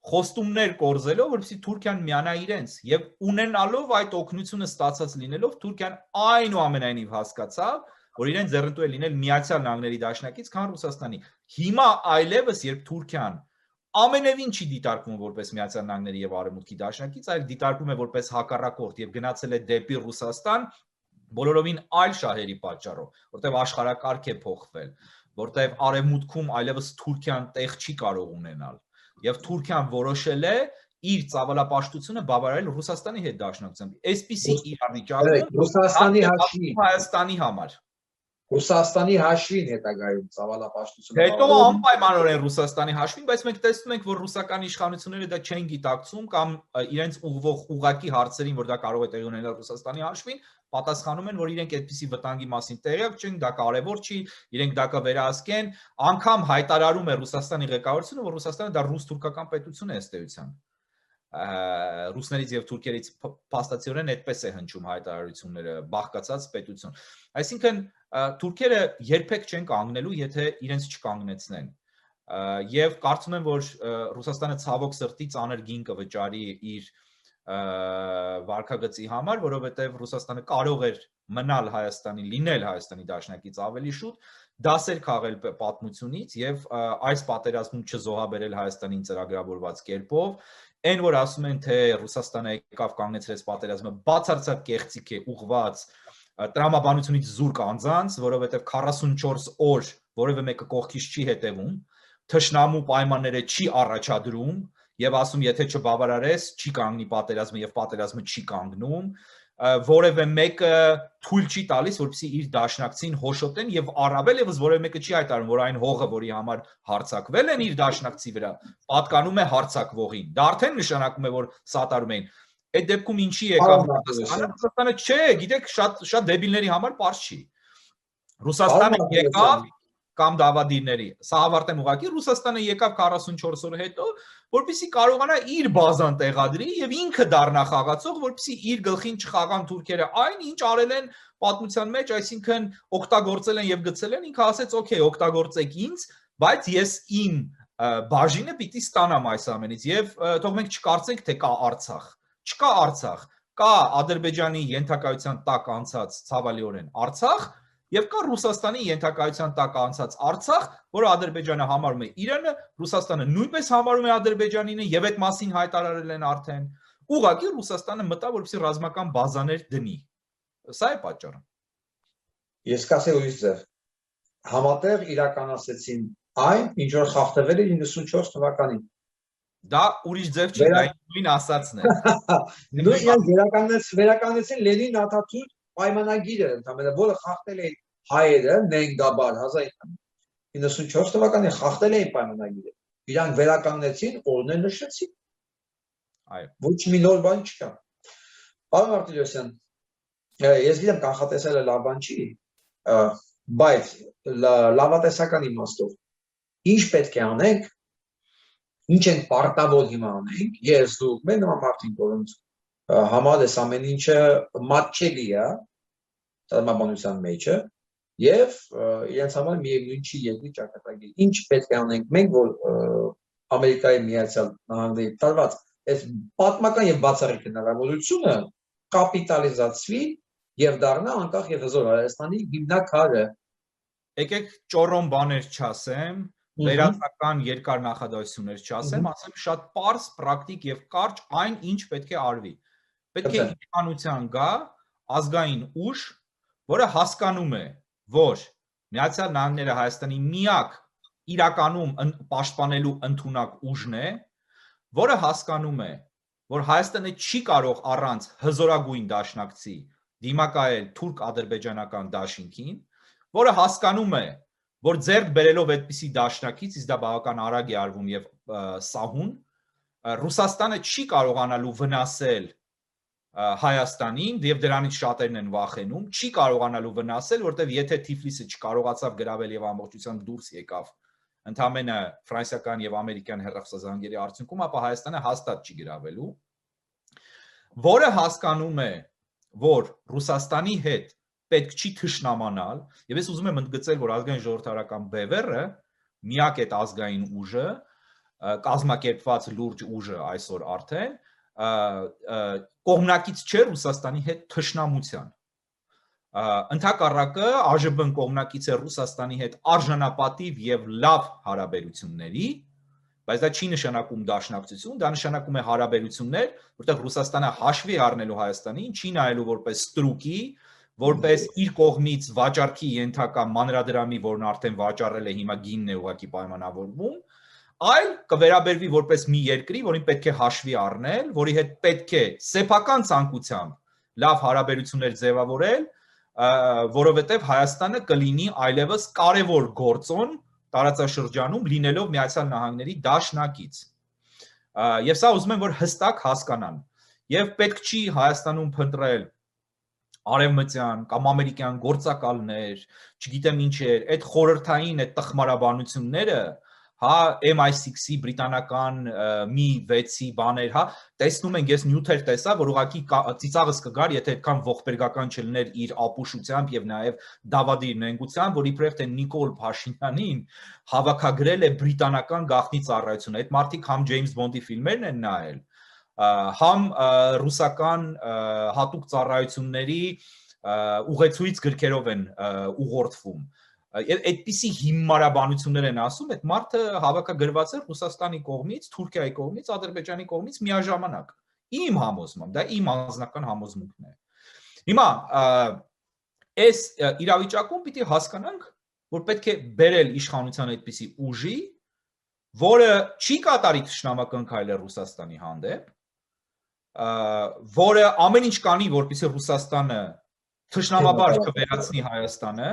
խոստումներ կորզելով, որպեսզի Թուրքիան միանա իրենց եւ ունենալով այդ օգնությունը ստացած լինելով Թուրքիան այնուամենայնիվ հասկացավ, որ իրեն ձեռնտու է լինել Միացյալ Նահանգների դաշնակից, քան Ռուսաստանի։ Հիմա այլևս երբ Թուրքիան ամենևին չի դիտարկվում որպես Միացյալ Նահանգների եւ Արևմուտքի դաշնակից, այլ դիտարկվում է որպես հակառակորդ եւ գնացել է դեպի Ռուսաստան, բոլորովին այլ շահերի պատճառով, որտեղ աշխարհակարգ է փոխվել, որտեղ Արևմուտքում այլևս Թուրքիան տեղ չի կարող ունենալ։ Եվ Թուրքիան որոշել է իր ծավալապաշտությունը բավարարել Ռուսաստանի հետ դաշնակցությամբ։ Այսպիսի իրավիճակում Հայաստանի համար Ռուսաստանի հաշվին հետագայում ծավալապաշտությունը հետո անպայմանորեն Ռուսաստանի հաշվին, բայց մենք տեսնում ենք, որ ռուսական իշխանությունները դա չեն գիտակցում կամ իրենց ուղղվող ուղղակի հարցերին, որ դա կարող է տեղի ունենալ Ռուսաստանի հաշվին, պատասխանում են, որ իրենք այդպիսի վտանգի մասին տեղյակ չեն, դա կարևոր չի, իրենք դա կվերահսկեն, անգամ հայտարարում է Ռուսաստանի ղեկավարությունը, որ Ռուսաստանը դա ռուս-թուրքական պետություն է ըստ էության։ Ռուսներից եւ թուրքերից փաստացիորեն այդպես է հնչում հայտարարությունները, բաղկացած պետություն։ Այսինքն թուրքերը երբեք չեն կանգնելու, եթե իրենց չկանգնեցնեն։ Եվ կարծում եմ, որ Ռուսաստանը ցավոք սրտի ծանր գին կվճարի իր վարկագծի համար, որովհետև Ռուսաստանը կարող էր մնալ Հայաստանի, լինել Հայաստանի դաշնակից ավելի շուտ, դասեր քաղել պատմությունից եւ այս պատերազմում չզոհաբերել Հայաստանին ծրագրավորված կերպով, այն որ ասում են, թե Ռուսաստանը եկավ կանգնեցրեց պատերազմը, բացարձակ կեղծիք է ուղղված տրամաբանությունից զուրկ անձանց, որովհետև 44 օր որևէ մեկը կողքից չի հետևում, թշնամու պայմանները չի առաջադրում եւ ասում, եթե չբավարարես, չի կանգնի պատերազմը եւ պատերազմը չի կանգնում, որևէ մեկը թույլ չի տալիս, որպեսզի իր դաշնակցին հոշոտեն եւ առավել եւս որևէ մեկը չի հայտարարում, որ այն հողը, որի համար հարձակվել են իր դաշնակցի վրա, պատկանում է հարձակվողին։ Դա արդեն նշանակում է, որ սատարում են։ Այդ դեպքում ինչի եկավ Ռուսաստանը, չէ, գիտեք, շատ դեբիլների համար պարզ չի։ Ռուսաստանը եկավ կամ դավադիրների, սա հավարտեմ ուղղակի, Ռուսաստանը եկավ 44 օր հետո, որպեսզի կարողանա իր բազան տեղադրի եւ ինքը դառնա խաղացող, որպեսզի իր գլխին չխաղան թուրքերը այն, ինչ արել են պատմության մեջ, այսինքն օգտագործել են եւ գցել են, ինքը ասեց, օքեյ, օգտագործեք ինձ, բայց ես իմ բաժինը պիտի ստանամ այս ամենից եւ թող մենք չկարծենք, թե կա Արցախ։ Չկա Արցախ, կա Ադրբեջանի ենթակայության տակ անցած ցավալիորեն Արցախ եւ կա Ռուսաստանի ենթակայության տակ անցած Արցախ, որը Ադրբեջանը համարում է իրենը, Ռուսաստանը նույնպես համարում է Ադրբեջանինը եւ այդ մասին հայտարարել են արդեն։ Ուղղակի Ռուսաստանը մտա, որպեսզի ռազմական բազաներ դնի։ Սա է պատճառը։ Ես կասեի ուրիշ ձև։ Համատեղ իրականացեցին այն, ինչ որ խախտվել է 94 թվականին։ Դա ուրիշ ձև չի, դա նույն ասածն է։ Նույն վերականացին Լենին Աթաթուրք պայմանագիրը, ընդհանրապես որը խախտել էին հայերը, Նենգաբար 1994 թվականին խախտել էին պայմանագիրը։ Իրանք վերականգնեցին, օրներ նշեցին։ Այո։ Ոչ մի նոր բան չկա։ Պարոն Մարտիրոսյան, ես գիտեմ կանխատեսելը լավ բան չի, բայց լավատեսական իմաստով ինչ պետք է անենք, ինչ ենք պարտավոր հիմա անենք, ես դուք մենք նման մարդիկ, որոնց համար էս ամեն ինչը մատչելի է տրամաբանության մեջը, եւ իրենց համար միևնույն չի երկրի ճակատագիր։ Ինչ պետք է անենք մենք, որ Ամերիկայի Միացյալ Նահանգների տարված այս պատմական եւ բացառիկ հնարավորությունը կապիտալիզացվի եւ դառնա անկախ եւ հզոր Հայաստանի հիմնաքարը։ Եկեք ճորոն բաներ չասեմ, վերացական երկար նախադասություններ չասեմ, ասեմ շատ պարզ, պրակտիկ եւ կարճ այն, ինչ պետք է արվի։ Պետք է իշխանության գա ազգային ուժ, որը հասկանում է, որ Միացյալ Նահանգները Հայաստանի միակ իրականում պաշտպանելու ընդունակ ուժն է, որը հասկանում է, որ Հայաստանը չի կարող առանց հզորագույն դաշնակցի դիմակայել թուրք-ադրբեջանական դաշինքին, որը հասկանում է, որ ձեռք բերելով այդպիսի դաշնակից, իսկ դա բավական արագ է արվում եւ սահուն, Ռուսաստանը չի կարողանալու վնասել Հայաստանին, եւ դրանից շատերն են վախենում, չի կարողանալու վնասել, որտեվ եթե Թիֆլիսը չկարողացավ գրավել եւ ամբողջությամբ դուրս եկավ ընդամենը ֆրանսիական եւ ամերիկյան հեռախոսազանգերի արդյունքում, ապա Հայաստանը հաստատ չի գրավելու, որը հասկանում է, որ Ռուսաստանի հետ պետք չի թշնամանալ, եւ ես ուզում եմ ընդգծել, որ ազգային ժողովրդարական բևեռը միակ այդ ազգային ուժը, կազմակերպված լուրջ ուժը այսօր արդեն կողմնակից չէ Ռուսաստանի հետ թշնամության։ Ընդհակառակը ԱԺԲ-ն կողմնակից է Ռուսաստանի հետ արժանապատիվ եւ լավ հարաբերությունների, բայց դա չի նշանակում դաշնակցություն, դա նշանակում է հարաբերություններ, որտեղ Ռուսաստանը հաշվի առնելու Հայաստանին, չի նայելու որպես ստրուկի, որպես իր կողմից վաճառքի ենթակա մանրադրամի, որն արդեն վաճառել է, հիմա գինն է ուղղակի պայմանավորվում, այլ կվերաբերվի որպես մի երկրի, որին պետք է հաշվի առնել, որի հետ պետք է սեփական ցանկությամբ լավ հարաբերություններ ձևավորել, որովհետև Հայաստանը կլինի այլևս կարևոր գործոն տարածաշրջանում լինելով Միացյալ Նահանգների դաշնակից։ Եվ սա ուզում եմ, որ հստակ հասկանան։ Եվ պետք չի Հայաստանում փնտրել արևմտյան կամ ամերիկյան գործակալներ, չգիտեմ ինչեր, այդ խորհրդային այդ տխմարաբանությունները, հա MI6-ի բրիտանական մի 6-ի բաներ, հա, տեսնում ենք, ես նյութեր տեսա, որ ուղղակի ծիծաղս կգար, եթե այդքան ողբերգական չլիներ իր ապուշությամբ եւ նաեւ դավադիր նենգությամբ, որ իբրև թե Նիկոլ Փաշինյանին հավաքագրել է բրիտանական գաղտնի ծառայությունը։ Այդ մարդիկ համ Ջեյմս Բոնդի ֆիլմերն են նայել, համ ռուսական հատուկ ծառայությունների ուղեցույց գրքերով են ուղղորդվում։ Այդպիսի հիմարաբանություններ են ասում, այդ մարդը հավաքագրված է Ռուսաստանի կողմից, Թուրքիայի կողմից, Ադրբեջանի կողմից միաժամանակ։ Իմ համոզմամբ, դա իմ անձնական համոզմունքն է։ Հիմա այս իրավիճակում պիտի հասկանանք, որ պետք է բերել իշխանության այդպիսի ուժի, որը չի կատարի թշնամական քայլեր Ռուսաստանի հանդեպ, որը ամեն ինչ կանի, որպեսզի Ռուսաստանը թշնամաբար չվերացնի Հայաստանը,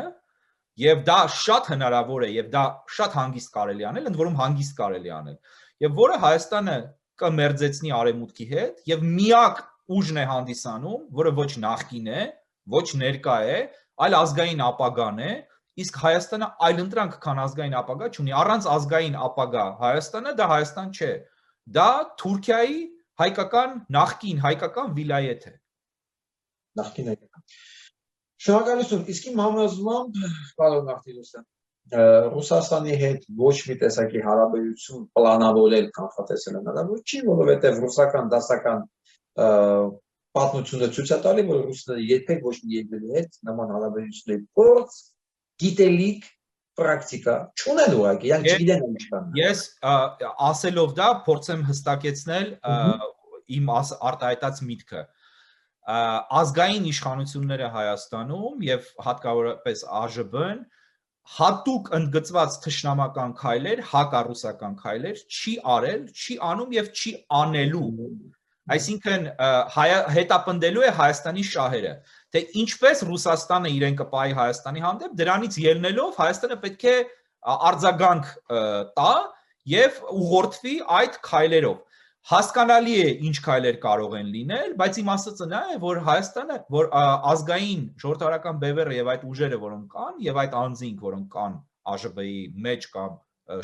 եւ դա շատ հնարավոր է եւ դա շատ հանգիստ կարելի անել, ընդ որում հանգիստ կարելի անել, եւ որը Հայաստանը կմերձեցնի արևմուտքի հետ եւ միակ ուժն է հանդիսանում, որը ոչ նախկին է, ոչ ներկա է, այլ ազգային ապագան է, իսկ Հայաստանը այլընտրանք քան ազգային ապագա չունի, առանց ազգային ապագա Հայաստանը դա Հայաստան չէ, դա Թուրքիայի հայկական նախկին հայկական վիլայեթ է։ Նախկին հայկական։ Շնորհակալություն, իսկ իմ համոզմամբ, պարոն Մարտիրոսյան, Ռուսաստանի հետ ոչ մի տեսակի հարաբերություն պլանավորել կանխատեսել հնարավոր չի, որովհետև ռուսական դասական պատմությունը ցույց է տալի, որ ռուսները երբեք ոչ մի երկրի հետ նման հարաբերությունների փորձ, գիտելիք, պրակտիկա չունեն ուղղակի, իրանք չգիտեն ինչ կան։ Ես ասելով դա փորձեմ հստակեցնել իմ արտահայտած միտքը։ Ազգային իշխանությունները Հայաստանում եւ հատկավորապես ԱԺԲ-ն հատուկ ընդգծված թշնամական քայլեր, հակառուսական քայլեր չի արել, չի անում եւ չի անելու։ Այսինքն հետապնդելու է Հայաստանի շահերը, թե ինչպես Ռուսաստանը իրեն կպահի Հայաստանի հանդեպ, դրանից ելնելով Հայաստանը պետք է արձագանք տա եւ ուղղորդվի այդ քայլերով։ Հասկանալի է ինչ քայլեր կարող են լինել, բայց իմ ասածը նա է, որ Հայաստանը, որ ազգային ժողովրդարական բևեռը եւ այդ ուժերը, որոնք կան, եւ այդ անձինք, որոնք կան ԱԺԲ-ի մեջ կամ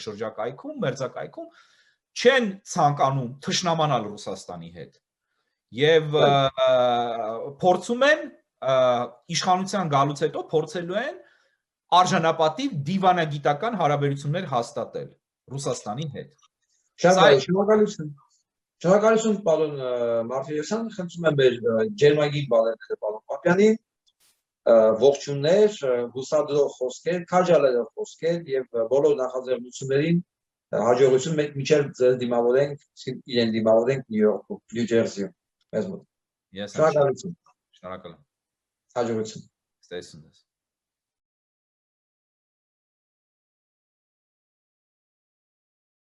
շրջակայքում, մերձակայքում, չեն ցանկանում թշնամանալ Ռուսաստանի հետ եւ փորձում են իշխանության գալուց հետո փորձելու են արժանապատիվ դիվանագիտական հարաբերություններ հաստատել Ռուսաստանի հետ։ Շնորհակալություն։ Շնորհակալություն պարոն Մարտիրոսյան, խնդրում եմ մեր ջերմագին բալերները պարոն Պապյանին, ողջուններ, հուսադրող խոսքեր, քաջալերող խոսքեր եւ բոլոր նախաձեռնություններին հաջողություն մենք միջև դիմավորենք, իրեն դիմավորենք Նյու Յորքում, Նյու Ջերսիում, մեզ մոտ։ Ես Շնորհակալություն։ շնորհակալ եմ։ Հաջողություն։ Ստեսնես։